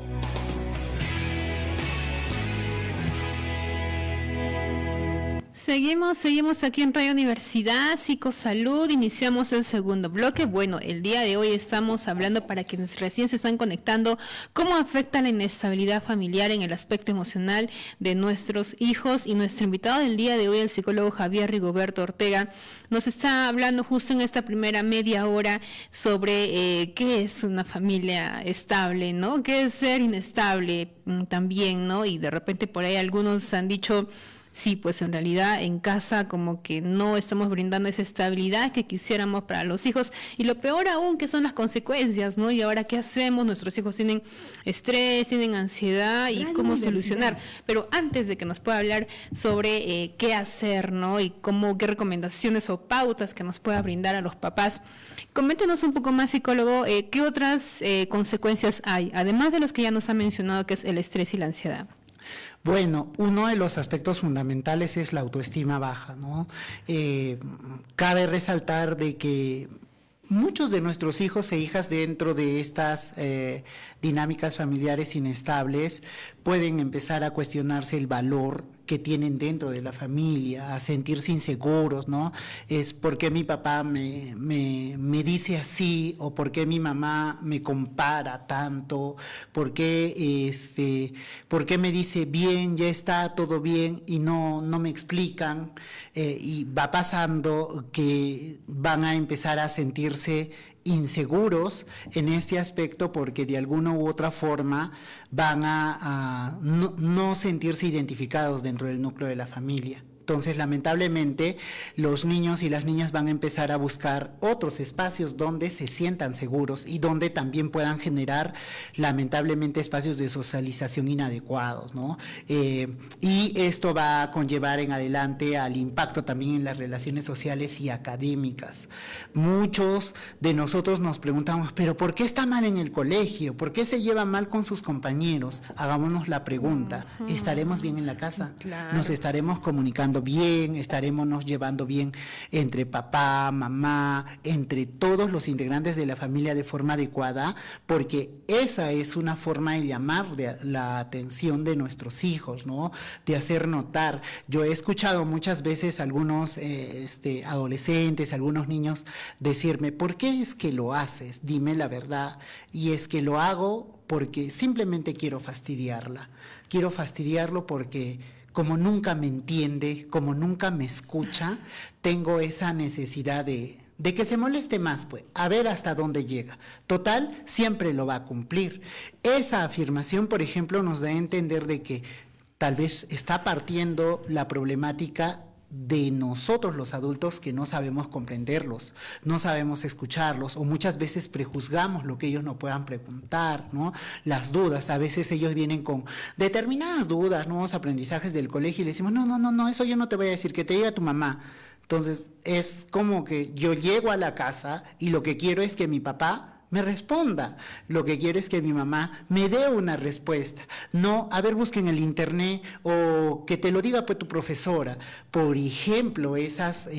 Seguimos aquí en Radio Universidad, Psicosalud, iniciamos el segundo bloque. Bueno, el día de hoy estamos hablando, para quienes recién se están conectando, cómo afecta la inestabilidad familiar en el aspecto emocional de nuestros hijos, y nuestro invitado del día de hoy, el psicólogo Javier Rigoberto Ortega, nos está hablando justo en esta primera media hora sobre qué es una familia estable, ¿no? ¿Qué es ser inestable también, ¿no? Y de repente por ahí algunos han dicho: sí, pues en realidad en casa como que no estamos brindando esa estabilidad que quisiéramos para los hijos, y lo peor aún que son las consecuencias, ¿no? Y ahora, ¿qué hacemos? Nuestros hijos tienen estrés, tienen ansiedad, y cómo solucionar. Pero antes de que nos pueda hablar sobre qué hacer, ¿no? Y qué recomendaciones o pautas que nos pueda brindar a los papás, coméntenos un poco más, psicólogo, qué otras consecuencias hay, además de los que ya nos ha mencionado, que es el estrés y la ansiedad. Bueno, uno de los aspectos fundamentales es la autoestima baja, ¿no? Cabe resaltar de que muchos de nuestros hijos e hijas, dentro de estas dinámicas familiares inestables, pueden empezar a cuestionarse el valor que tienen dentro de la familia, a sentirse inseguros, ¿no? Es por qué mi papá me dice así, o por qué mi mamá me compara tanto, por qué me dice bien, ya está todo bien, y no me explican, y va pasando que van a empezar a sentirse inseguros en este aspecto porque de alguna u otra forma van a no sentirse identificados dentro del núcleo de la familia. Entonces, lamentablemente, los niños y las niñas van a empezar a buscar otros espacios donde se sientan seguros y donde también puedan generar, lamentablemente, espacios de socialización inadecuados, ¿no? Y esto va a conllevar en adelante al impacto también en las relaciones sociales y académicas. Muchos de nosotros nos preguntamos, ¿pero por qué está mal en el colegio? ¿Por qué se lleva mal con sus compañeros? Hagámonos la pregunta, ¿estaremos bien en la casa? Claro. ¿Nos estaremos comunicando bien? ¿Estaremos nos llevando bien entre papá, mamá, entre todos los integrantes de la familia de forma adecuada? Porque esa es una forma de llamar la atención de nuestros hijos, ¿no? De hacer notar. Yo he escuchado muchas veces a algunos adolescentes, algunos niños decirme, ¿por qué es que lo haces? Dime la verdad. Y es que lo hago porque simplemente quiero fastidiarla. Quiero fastidiarlo porque como nunca me entiende, como nunca me escucha, tengo esa necesidad de que se moleste más, pues, a ver hasta dónde llega. Total, siempre lo va a cumplir. Esa afirmación, por ejemplo, nos da a entender de que tal vez está partiendo la problemática de nosotros los adultos que no sabemos comprenderlos, no sabemos escucharlos, o muchas veces prejuzgamos lo que ellos nos puedan preguntar, ¿no? Las dudas, a veces ellos vienen con determinadas dudas, nuevos aprendizajes del colegio y le decimos, no, eso yo no te voy a decir, que te diga tu mamá. Entonces es como que yo llego a la casa y lo que quiero es que mi papá me responda. Lo que quiero es que mi mamá me dé una respuesta. No, a ver, busca en el internet o que te lo diga pues tu profesora. Por ejemplo, esas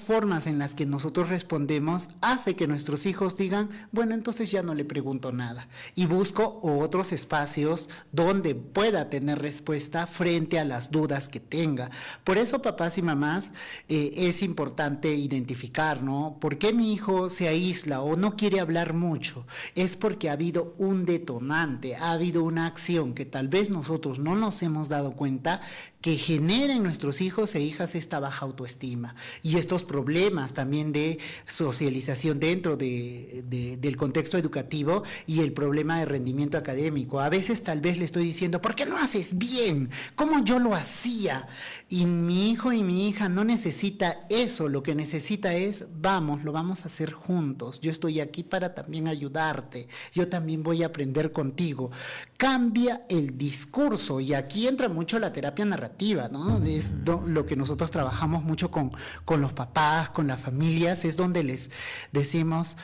formas en las que nosotros respondemos hace que nuestros hijos digan, bueno, entonces ya no le pregunto nada y busco otros espacios donde pueda tener respuesta frente a las dudas que tenga. Por eso, papás y mamás, es importante identificar, ¿no? ¿Por qué mi hijo se aísla o no quiere hablar mucho? Es porque ha habido un detonante, ha habido una acción que tal vez nosotros no nos hemos dado cuenta que genera en nuestros hijos e hijas esta baja autoestima y estos problemas también de socialización dentro del contexto educativo y el problema de rendimiento académico. A veces tal vez le estoy diciendo, ¿por qué no haces bien? ¿Cómo yo lo hacía? Y mi hijo y mi hija no necesita eso, lo que necesita es, lo vamos a hacer juntos. Yo estoy aquí para también ayudarte, yo también voy a aprender contigo. Cambia el discurso y aquí entra mucho la terapia narrativa, ¿no? Es lo que nosotros trabajamos mucho con los papás, con las familias, es donde les decimos,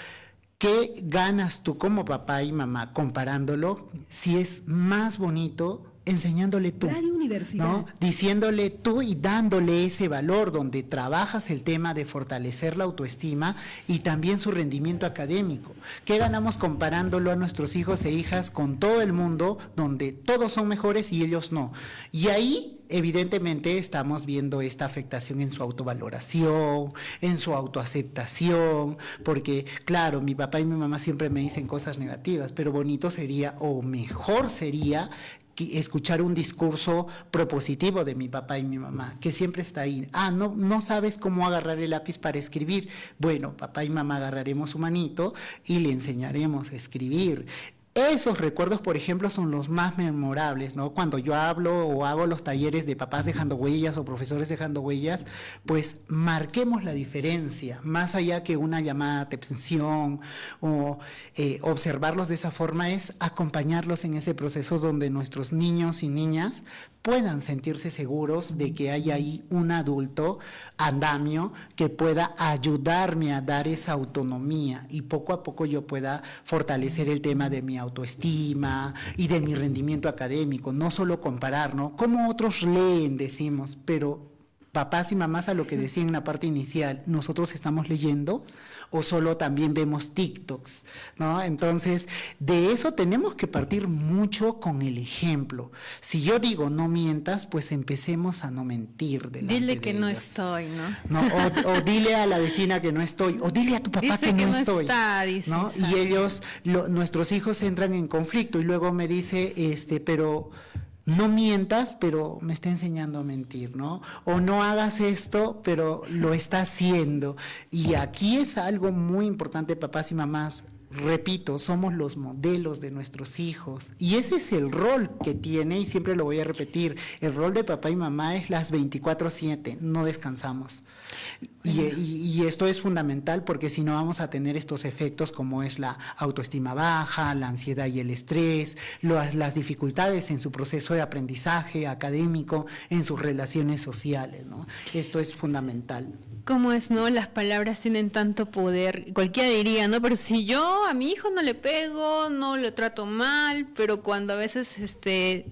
¿qué ganas tú como papá y mamá comparándolo? Si es más bonito enseñándole tú, Radio Universidad, ¿no? Diciéndole tú y dándole ese valor donde trabajas el tema de fortalecer la autoestima y también su rendimiento académico. ¿Qué ganamos comparándolo a nuestros hijos e hijas con todo el mundo donde todos son mejores y ellos no? Y ahí evidentemente estamos viendo esta afectación en su autovaloración, en su autoaceptación, porque claro, mi papá y mi mamá siempre me dicen cosas negativas, pero bonito sería o mejor sería escuchar un discurso propositivo de mi papá y mi mamá, que siempre está ahí. No sabes cómo agarrar el lápiz para escribir. Bueno, papá y mamá agarraremos su manito y le enseñaremos a escribir. Esos recuerdos, por ejemplo, son los más memorables, ¿no? Cuando yo hablo o hago los talleres de papás dejando huellas o profesores dejando huellas, pues marquemos la diferencia, más allá que una llamada de atención o observarlos de esa forma, es acompañarlos en ese proceso donde nuestros niños y niñas puedan sentirse seguros de que hay ahí un adulto andamio que pueda ayudarme a dar esa autonomía y poco a poco yo pueda fortalecer el tema de mi autoestima y de mi rendimiento académico, no solo comparar, ¿no? Como otros leen, decimos, pero papás y mamás, a lo que decía en la parte inicial, nosotros estamos leyendo o solo también vemos TikToks, ¿no? Entonces, de eso tenemos que partir mucho con el ejemplo. Si yo digo no mientas, pues empecemos a no mentir delante Dile de que ellos. no estoy, ¿no? O dile a la vecina que no estoy, o dile a tu papá Dice que no estoy. está, dice, ¿no? Y ellos, nuestros hijos entran en conflicto y luego me dice, pero no mientas, pero me está enseñando a mentir, ¿no? O no hagas esto, pero lo está haciendo. Y aquí es algo muy importante, papás y mamás. Repito, somos los modelos de nuestros hijos y ese es el rol que tiene, y siempre lo voy a repetir, el rol de papá y mamá es las 24/7, no descansamos. Y esto es fundamental porque si no vamos a tener estos efectos como es la autoestima baja, la ansiedad y el estrés, las dificultades en su proceso de aprendizaje académico, en sus relaciones sociales, ¿no? Esto es fundamental. ¿Cómo es, no? Las palabras tienen tanto poder. Cualquiera diría, ¿no? Pero si yo a mi hijo no le pego, no lo trato mal, pero cuando a veces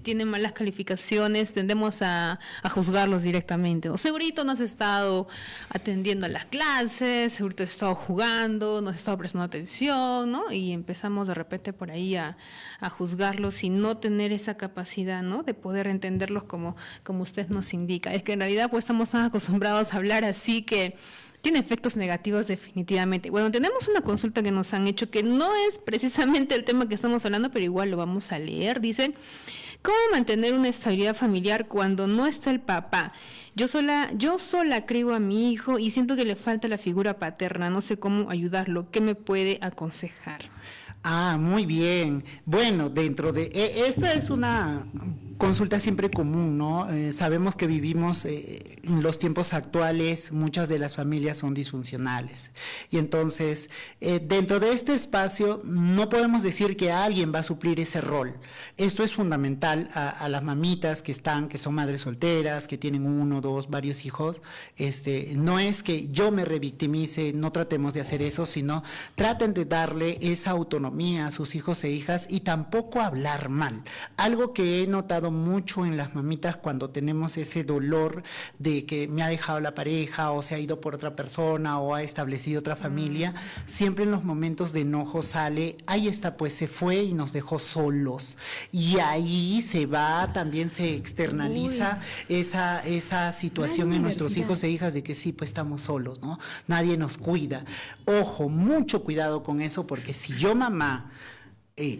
tiene malas calificaciones, tendemos a juzgarlos directamente. O segurito no has estado atendiendo a las clases, segurito has estado jugando, no has estado prestando atención, ¿no? Y empezamos de repente por ahí a juzgarlos y no tener esa capacidad, ¿no? De poder entenderlos como usted nos indica. Es que en realidad pues estamos tan acostumbrados a hablar así que tiene efectos negativos definitivamente. Bueno, tenemos una consulta que nos han hecho que no es precisamente el tema que estamos hablando, pero igual lo vamos a leer. Dice, ¿cómo mantener una estabilidad familiar cuando no está el papá? Yo sola crío a mi hijo y siento que le falta la figura paterna. No sé cómo ayudarlo. ¿Qué me puede aconsejar? Ah, muy bien. Bueno, dentro de esta es una consulta siempre común, ¿no? Sabemos que vivimos en los tiempos actuales, muchas de las familias son disfuncionales. Y entonces, dentro de este espacio, no podemos decir que alguien va a suplir ese rol. Esto es fundamental a las mamitas que son madres solteras, que tienen 1, 2, varios hijos. No es que yo me revictimice, no tratemos de hacer eso, sino traten de darle esa autonomía a sus hijos e hijas y tampoco hablar mal. Algo que he notado mucho en las mamitas cuando tenemos ese dolor de que me ha dejado la pareja o se ha ido por otra persona o ha establecido otra familia, siempre en los momentos de enojo sale, ahí está, pues se fue y nos dejó solos. Y ahí también se externaliza esa situación en nuestros hijos e hijas de que sí, pues estamos solos, ¿no? Nadie nos cuida. Ojo, mucho cuidado con eso, porque si yo, mamá,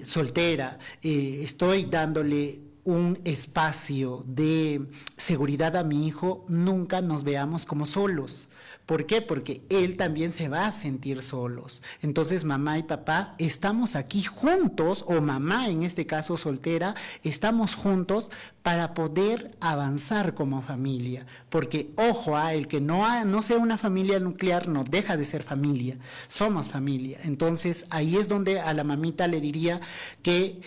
soltera, estoy dándole un espacio de seguridad a mi hijo, nunca nos veamos como solos. ¿Por qué? Porque él también se va a sentir solos. Entonces, mamá y papá estamos aquí juntos, o mamá en este caso soltera, estamos juntos para poder avanzar como familia. Porque, ojo, el que no sea una familia nuclear no deja de ser familia. Somos familia. Entonces, ahí es donde a la mamita le diría que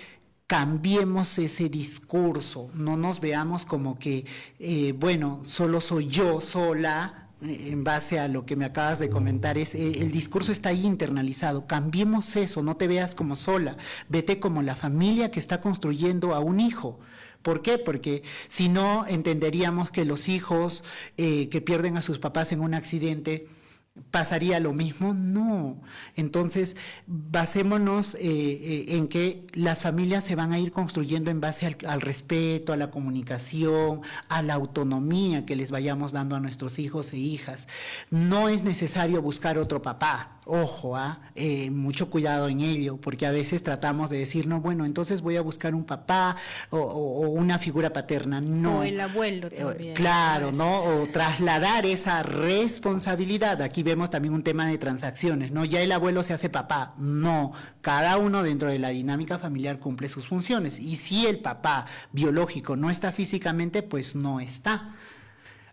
cambiemos ese discurso, no nos veamos como que, solo soy yo sola. En base a lo que me acabas de comentar, el discurso está ahí internalizado. Cambiemos eso, no te veas como sola, vete como la familia que está construyendo a un hijo. ¿Por qué? Porque si no, entenderíamos que los hijos que pierden a sus papás en un accidente, ¿pasaría lo mismo? No. Entonces, basémonos en que las familias se van a ir construyendo en base al respeto, a la comunicación, a la autonomía que les vayamos dando a nuestros hijos e hijas. No es necesario buscar otro papá. Ojo, mucho cuidado en ello, porque a veces tratamos de decir, no, bueno, entonces voy a buscar un papá o una figura paterna. No. O el abuelo también. Claro, ¿no? O trasladar esa responsabilidad. Aquí vemos también un tema de transacciones, ¿no? Ya el abuelo se hace papá. No, cada uno dentro de la dinámica familiar cumple sus funciones. Y si el papá biológico no está físicamente, pues no está.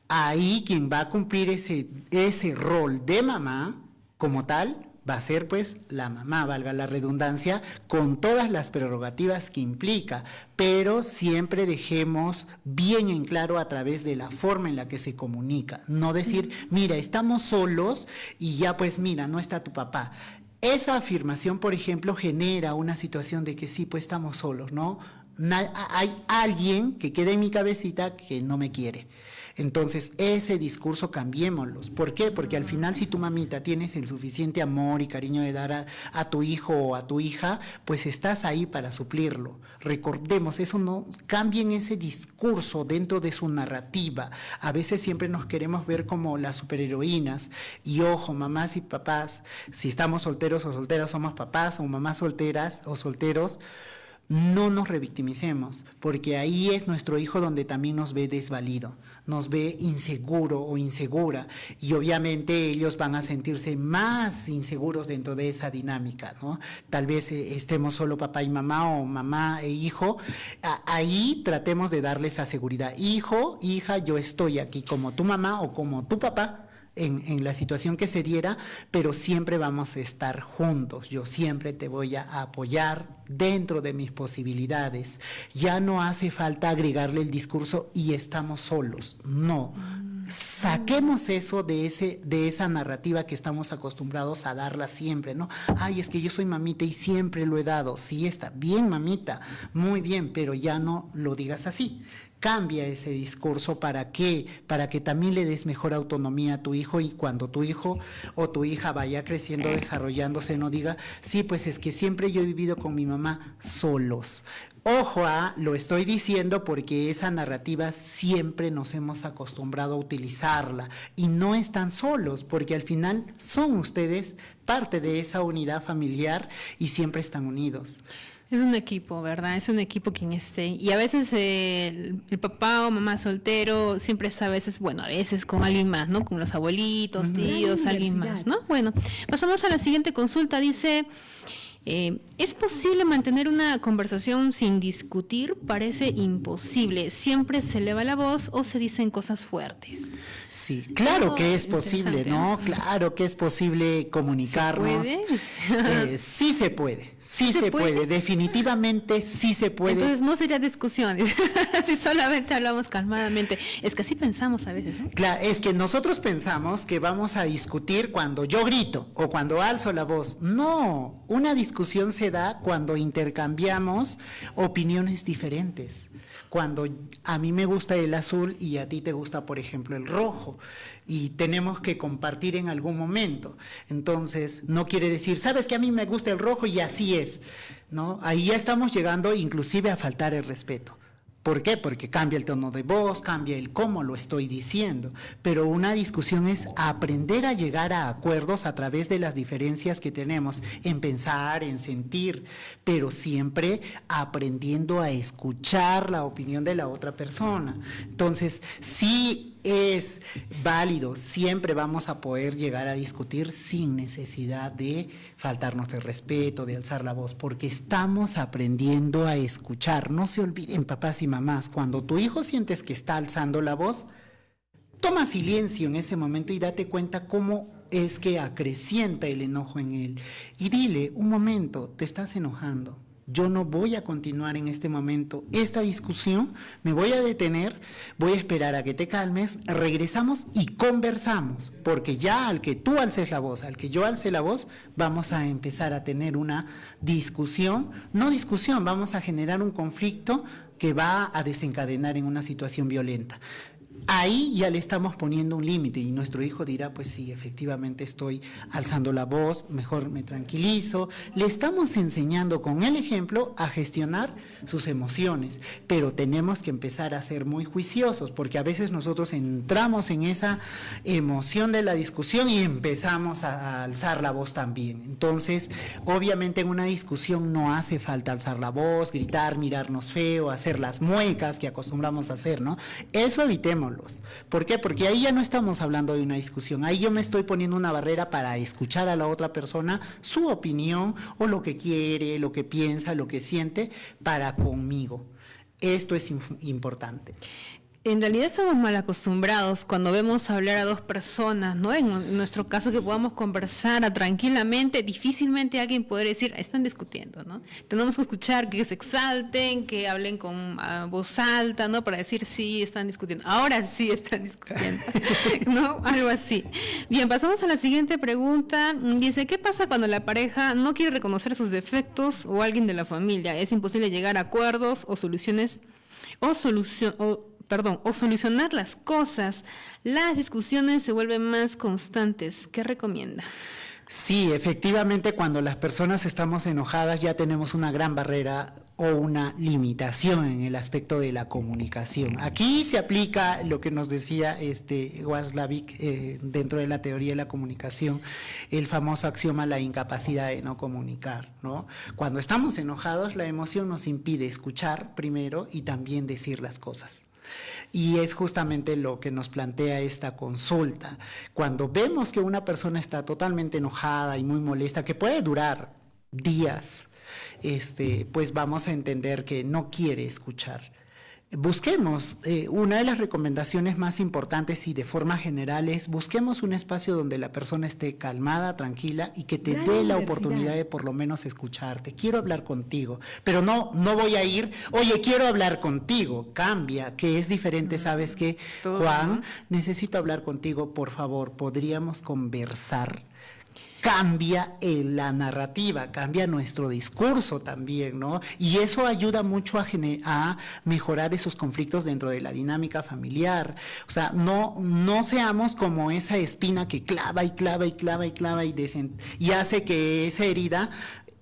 Ahí quien va a cumplir ese rol de mamá como tal va a ser pues la mamá, valga la redundancia, con todas las prerrogativas que implica, pero siempre dejemos bien en claro a través de la forma en la que se comunica, no decir, mira, estamos solos y ya pues mira, no está tu papá. Esa afirmación, por ejemplo, genera una situación de que sí, pues estamos solos, ¿no? Hay alguien que queda en mi cabecita que no me quiere. Entonces, ese discurso cambiémoslos. ¿Por qué? Porque al final, si tu mamita tienes el suficiente amor y cariño de dar a tu hijo o a tu hija, pues estás ahí para suplirlo. Recordemos, eso no, cambien ese discurso dentro de su narrativa. A veces siempre nos queremos ver como las superheroínas, y ojo, mamás y papás, si estamos solteros o solteras, somos papás o mamás solteras o solteros, no nos revictimicemos, porque ahí es nuestro hijo donde también nos ve desvalido, nos ve inseguro o insegura, y obviamente ellos van a sentirse más inseguros dentro de esa dinámica, ¿no? Tal vez estemos solo papá y mamá o mamá e hijo, ahí tratemos de darles esa seguridad. Hijo, hija, yo estoy aquí como tu mamá o como tu papá, en la situación que se diera, pero siempre vamos a estar juntos. Yo siempre te voy a apoyar dentro de mis posibilidades. Ya no hace falta agregarle el discurso y estamos solos. No. Saquemos eso de esa narrativa que estamos acostumbrados a darla siempre, ¿no? Ay, es que yo soy mamita y siempre lo he dado. Sí, está bien, mamita, muy bien, pero ya no lo digas así. Cambia ese discurso. ¿Para qué? Para que también le des mejor autonomía a tu hijo, y cuando tu hijo o tu hija vaya creciendo, desarrollándose, no diga, sí, pues es que siempre yo he vivido con mi mamá solos. Ojo, lo estoy diciendo porque esa narrativa siempre nos hemos acostumbrado a utilizarla, y no están solos, porque al final son ustedes parte de esa unidad familiar y siempre están unidos. Es un equipo, ¿verdad? Es un equipo quien esté. Y a veces el papá o mamá soltero siempre está a veces con alguien más, ¿no? Con los abuelitos, tíos, alguien más, ¿no? Bueno, pasamos a la siguiente consulta. Dice, ¿es posible mantener una conversación sin discutir? Parece imposible. Siempre se eleva la voz o se dicen cosas fuertes. Sí, claro que es posible, ¿no? Claro que es posible comunicarnos. ¿Se puede? Sí se puede, sí se puede, definitivamente sí se puede. Entonces no sería discusión, si solamente hablamos calmadamente. Es que así pensamos a veces, ¿no? Claro, es que nosotros pensamos que vamos a discutir cuando yo grito o cuando alzo la voz. No, una discusión se da cuando intercambiamos opiniones diferentes. Cuando a mí me gusta el azul y a ti te gusta, por ejemplo, el rojo, y tenemos que compartir en algún momento. Entonces, no quiere decir, sabes que a mí me gusta el rojo y así es, ¿no? Ahí ya estamos llegando inclusive a faltar el respeto. ¿Por qué? Porque cambia el tono de voz, cambia el cómo lo estoy diciendo, pero una discusión es aprender a llegar a acuerdos a través de las diferencias que tenemos en pensar, en sentir, pero siempre aprendiendo a escuchar la opinión de la otra persona. Entonces, sí es válido, siempre vamos a poder llegar a discutir sin necesidad de faltarnos de respeto, de alzar la voz, porque estamos aprendiendo a escuchar. No se olviden, papás y mamás, cuando tu hijo sientes que está alzando la voz, toma silencio en ese momento y date cuenta cómo es que acrecienta el enojo en él. Y dile, un momento, te estás enojando. Yo no voy a continuar en este momento esta discusión, me voy a detener, voy a esperar a que te calmes, regresamos y conversamos, porque ya al que tú alces la voz, al que yo alce la voz, vamos a empezar a tener una discusión, vamos a generar un conflicto que va a desencadenar en una situación violenta. Ahí ya le estamos poniendo un límite y nuestro hijo dirá, pues sí, efectivamente estoy alzando la voz, mejor me tranquilizo. Le estamos enseñando con el ejemplo a gestionar sus emociones, pero tenemos que empezar a ser muy juiciosos, porque a veces nosotros entramos en esa emoción de la discusión y empezamos a alzar la voz también. Entonces, obviamente en una discusión no hace falta alzar la voz, gritar, mirarnos feo, hacer las muecas que acostumbramos a hacer, ¿no? Eso evitémoslo. ¿Por qué? Porque ahí ya no estamos hablando de una discusión, ahí yo me estoy poniendo una barrera para escuchar a la otra persona, su opinión o lo que quiere, lo que piensa, lo que siente para conmigo. Esto es importante. En realidad estamos mal acostumbrados cuando vemos hablar a dos personas, ¿no? En nuestro caso, que podamos conversar tranquilamente, difícilmente alguien podría decir, están discutiendo, ¿no? Tenemos que escuchar que se exalten, que hablen con voz alta, ¿no? Para decir, sí, están discutiendo. Ahora sí están discutiendo, ¿no? Algo así. Bien, pasamos a la siguiente pregunta. Dice, ¿qué pasa cuando la pareja no quiere reconocer sus defectos o alguien de la familia? ¿Es imposible llegar a acuerdos o soluciones o solucionar las cosas, las discusiones se vuelven más constantes. ¿Qué recomienda? Sí, efectivamente, cuando las personas estamos enojadas ya tenemos una gran barrera o una limitación en el aspecto de la comunicación. Aquí se aplica lo que nos decía Watzlawick dentro de la teoría de la comunicación, el famoso axioma la incapacidad de no comunicar, ¿no? Cuando estamos enojados, la emoción nos impide escuchar primero y también decir las cosas. Y es justamente lo que nos plantea esta consulta. Cuando vemos que una persona está totalmente enojada y muy molesta, que puede durar días, pues vamos a entender que no quiere escuchar. Busquemos, una de las recomendaciones más importantes y de forma general es busquemos un espacio donde la persona esté calmada, tranquila y que te dé la oportunidad de por lo menos escucharte. Quiero hablar contigo, pero no voy a ir, oye, quiero hablar contigo, cambia, que es diferente, ¿sabes qué? Juan, necesito hablar contigo, por favor, ¿podríamos conversar? Cambia la narrativa, cambia nuestro discurso también, ¿no? Y eso ayuda mucho a mejorar esos conflictos dentro de la dinámica familiar. O sea, no seamos como esa espina que clava y clava y clava y clava y hace que esa herida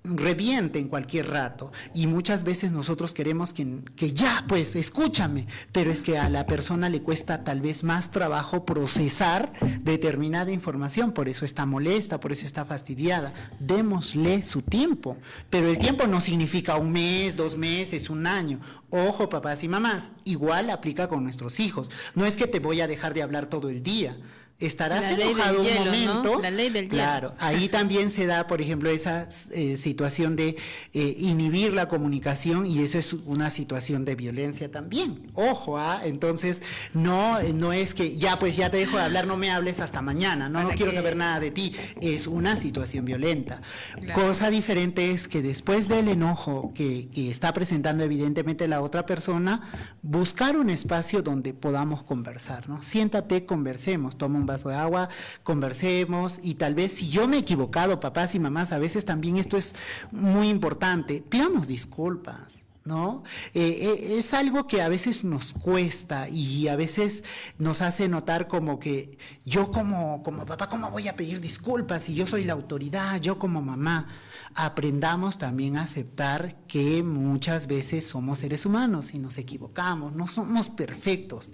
reviente en cualquier rato, y muchas veces nosotros queremos que ya, pues, escúchame, pero es que a la persona le cuesta tal vez más trabajo procesar determinada información, por eso está molesta, por eso está fastidiada. Démosle su tiempo, pero el tiempo no significa 1 mes, 2 meses, 1 año. Ojo, papás y mamás, igual aplica con nuestros hijos. No es que te voy a dejar de hablar todo el día. Estarás enojado un momento, ¿no? La ley del claro, hielo. ahí también se da, por ejemplo, esa situación de inhibir la comunicación, y eso es una situación de violencia también. Ojo, entonces no es que ya te dejo de hablar, no me hables hasta mañana, no quiero saber nada de ti, es una situación violenta. Claro. Cosa diferente es que después del enojo que está presentando evidentemente la otra persona, buscar un espacio donde podamos conversar, ¿no? Siéntate, conversemos, toma un vaso de agua, conversemos, y tal vez si yo me he equivocado, papás y mamás, a veces también esto es muy importante, pidamos disculpas, ¿no? Es algo que a veces nos cuesta y a veces nos hace notar como que yo como papá, ¿cómo voy a pedir disculpas si yo soy la autoridad, yo como mamá? Aprendamos también a aceptar que muchas veces somos seres humanos y nos equivocamos, no somos perfectos.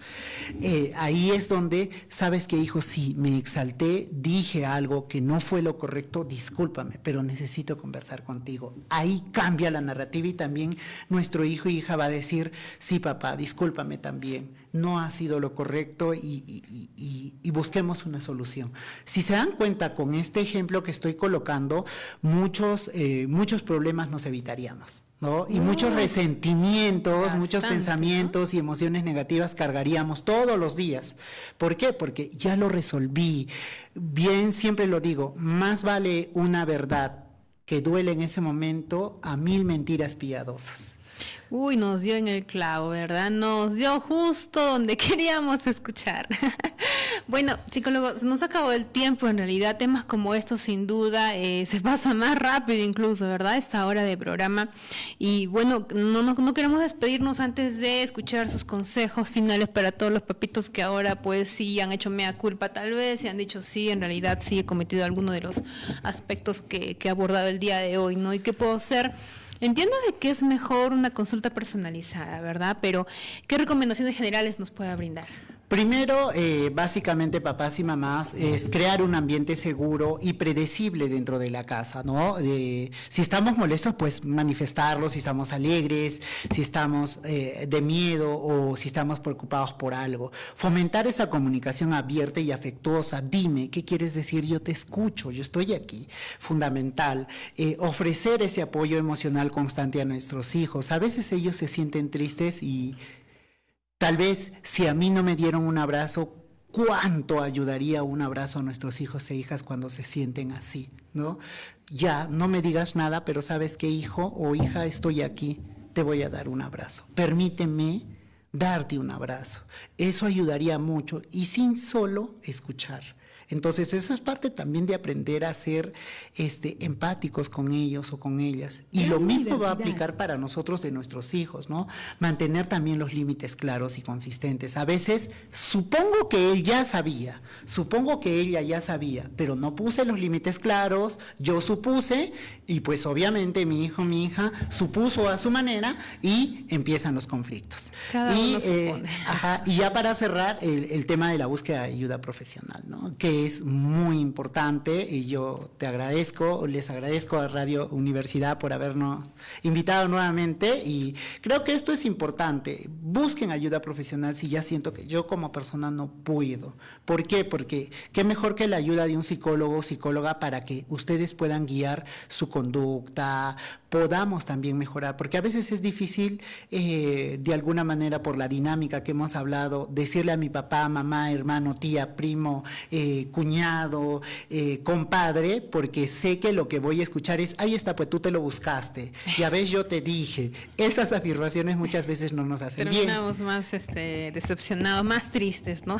Ahí es donde, ¿sabes qué, hijo? Sí, me exalté, dije algo que no fue lo correcto, discúlpame, pero necesito conversar contigo. Ahí cambia la narrativa y también nuestro hijo y hija va a decir, sí, papá, discúlpame también, no ha sido lo correcto y busquemos una solución. Si se dan cuenta, con este ejemplo que estoy colocando, muchos problemas nos evitaríamos, ¿no? Y muchos resentimientos, bastante, muchos pensamientos, ¿no? Y emociones negativas cargaríamos todos los días. ¿Por qué? Porque ya lo resolví. Bien, siempre lo digo, más vale una verdad que duele en ese momento a 1000 mentiras piadosas. Uy, nos dio en el clavo, ¿verdad? Nos dio justo donde queríamos escuchar. Bueno, psicólogo, se nos acabó el tiempo. En realidad, temas como estos, sin duda, se pasa más rápido incluso, ¿verdad? Esta hora de programa. Y bueno, no queremos despedirnos antes de escuchar sus consejos finales para todos los papitos que ahora, pues, sí han hecho mea culpa, tal vez, y han dicho, sí, en realidad, sí he cometido alguno de los aspectos que he abordado el día de hoy, ¿no? ¿Y qué puedo hacer? Entiendo de que es mejor una consulta personalizada, ¿verdad? Pero, ¿qué recomendaciones generales nos puede brindar? Primero, básicamente, papás y mamás, es crear un ambiente seguro y predecible dentro de la casa, ¿no? Si estamos molestos, pues manifestarlo, si estamos alegres, si estamos de miedo o si estamos preocupados por algo. Fomentar esa comunicación abierta y afectuosa. Dime, ¿qué quieres decir? Yo te escucho, yo estoy aquí. Fundamental. Ofrecer ese apoyo emocional constante a nuestros hijos. A veces ellos se sienten tristes y tal vez si a mí no me dieron un abrazo, ¿cuánto ayudaría un abrazo a nuestros hijos e hijas cuando se sienten así, ¿no? Ya, no me digas nada, pero ¿sabes qué, hijo o hija? Estoy aquí, te voy a dar un abrazo. Permíteme darte un abrazo. Eso ayudaría mucho y sin solo escuchar. Entonces eso es parte también de aprender a ser empáticos con ellos o con ellas. Y lo mismo va a aplicar para nosotros de nuestros hijos, ¿no? Mantener también los límites claros y consistentes. A veces supongo que él ya sabía, supongo que ella ya sabía, pero no puse los límites claros, yo supuse, y pues obviamente mi hijo, mi hija supuso a su manera y empiezan los conflictos. Cada uno supone. Y ya para cerrar, el tema de la búsqueda de ayuda profesional, ¿no? Que es muy importante, y yo les agradezco a Radio Universidad por habernos invitado nuevamente, y creo que esto es importante. Busquen ayuda profesional si ya siento que yo como persona no puedo. ¿Por qué? Porque qué mejor que la ayuda de un psicólogo o psicóloga para que ustedes puedan guiar su conducta, podamos también mejorar, porque a veces es difícil de alguna manera, por la dinámica que hemos hablado, decirle a mi papá, mamá, hermano, tía, primo, cuñado, compadre, porque sé que lo que voy a escuchar es, ahí está, pues tú te lo buscaste, ya ves, yo te dije. Esas afirmaciones muchas veces no nos hacen bien. Terminamos más decepcionados, más tristes, ¿no?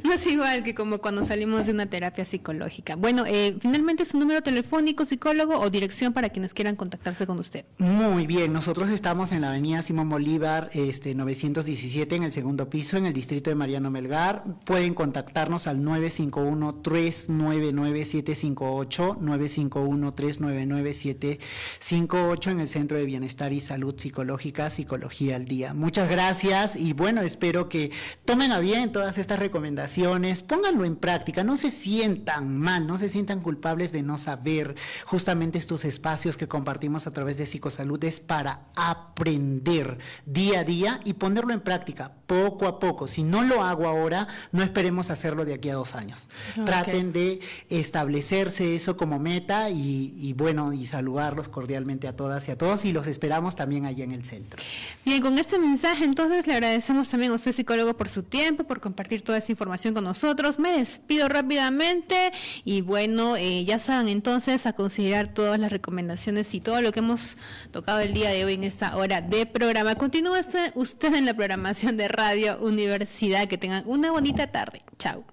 No es igual que como cuando salimos de una terapia psicológica. Bueno, finalmente su número telefónico, psicólogo, o dirección para quienes quieran contactarse con usted. Muy bien, nosotros estamos en la avenida Simón Bolívar 917, en el segundo piso, en el distrito de Mariano Melgar. Pueden contactarnos al 951-399-758, 951-399-758, en el Centro de Bienestar y Salud Psicológica, Psicología al Día. Muchas gracias, y bueno, espero que tomen a bien todas estas recomendaciones, pónganlo en práctica, no se sientan mal, no se sientan culpables de no saber. Justamente estos espacios que compartimos a través de Psicosalud es para aprender día a día y ponerlo en práctica poco a poco. Si no lo hago ahora, no esperemos hacerlo de aquí a 2 años. Okay. Traten de establecerse eso como meta, y bueno, y saludarlos cordialmente a todas y a todos, y los esperamos también allí en el centro. Bien, con este mensaje entonces le agradecemos también a usted, psicólogo, por su tiempo, por compartir toda esta información con nosotros. Me despido rápidamente, y bueno, ya saben entonces a considerar todas las recomendaciones y todo lo que hemos tocado el día de hoy en esta hora de programa. Continúe usted en la programación de Radio Universidad. Que tengan una bonita tarde. Chao.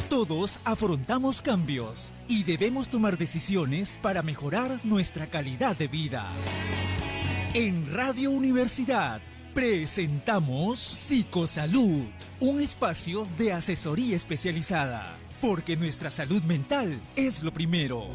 Todos afrontamos cambios y debemos tomar decisiones para mejorar nuestra calidad de vida. En Radio Universidad presentamos Psicosalud, un espacio de asesoría especializada, porque nuestra salud mental es lo primero.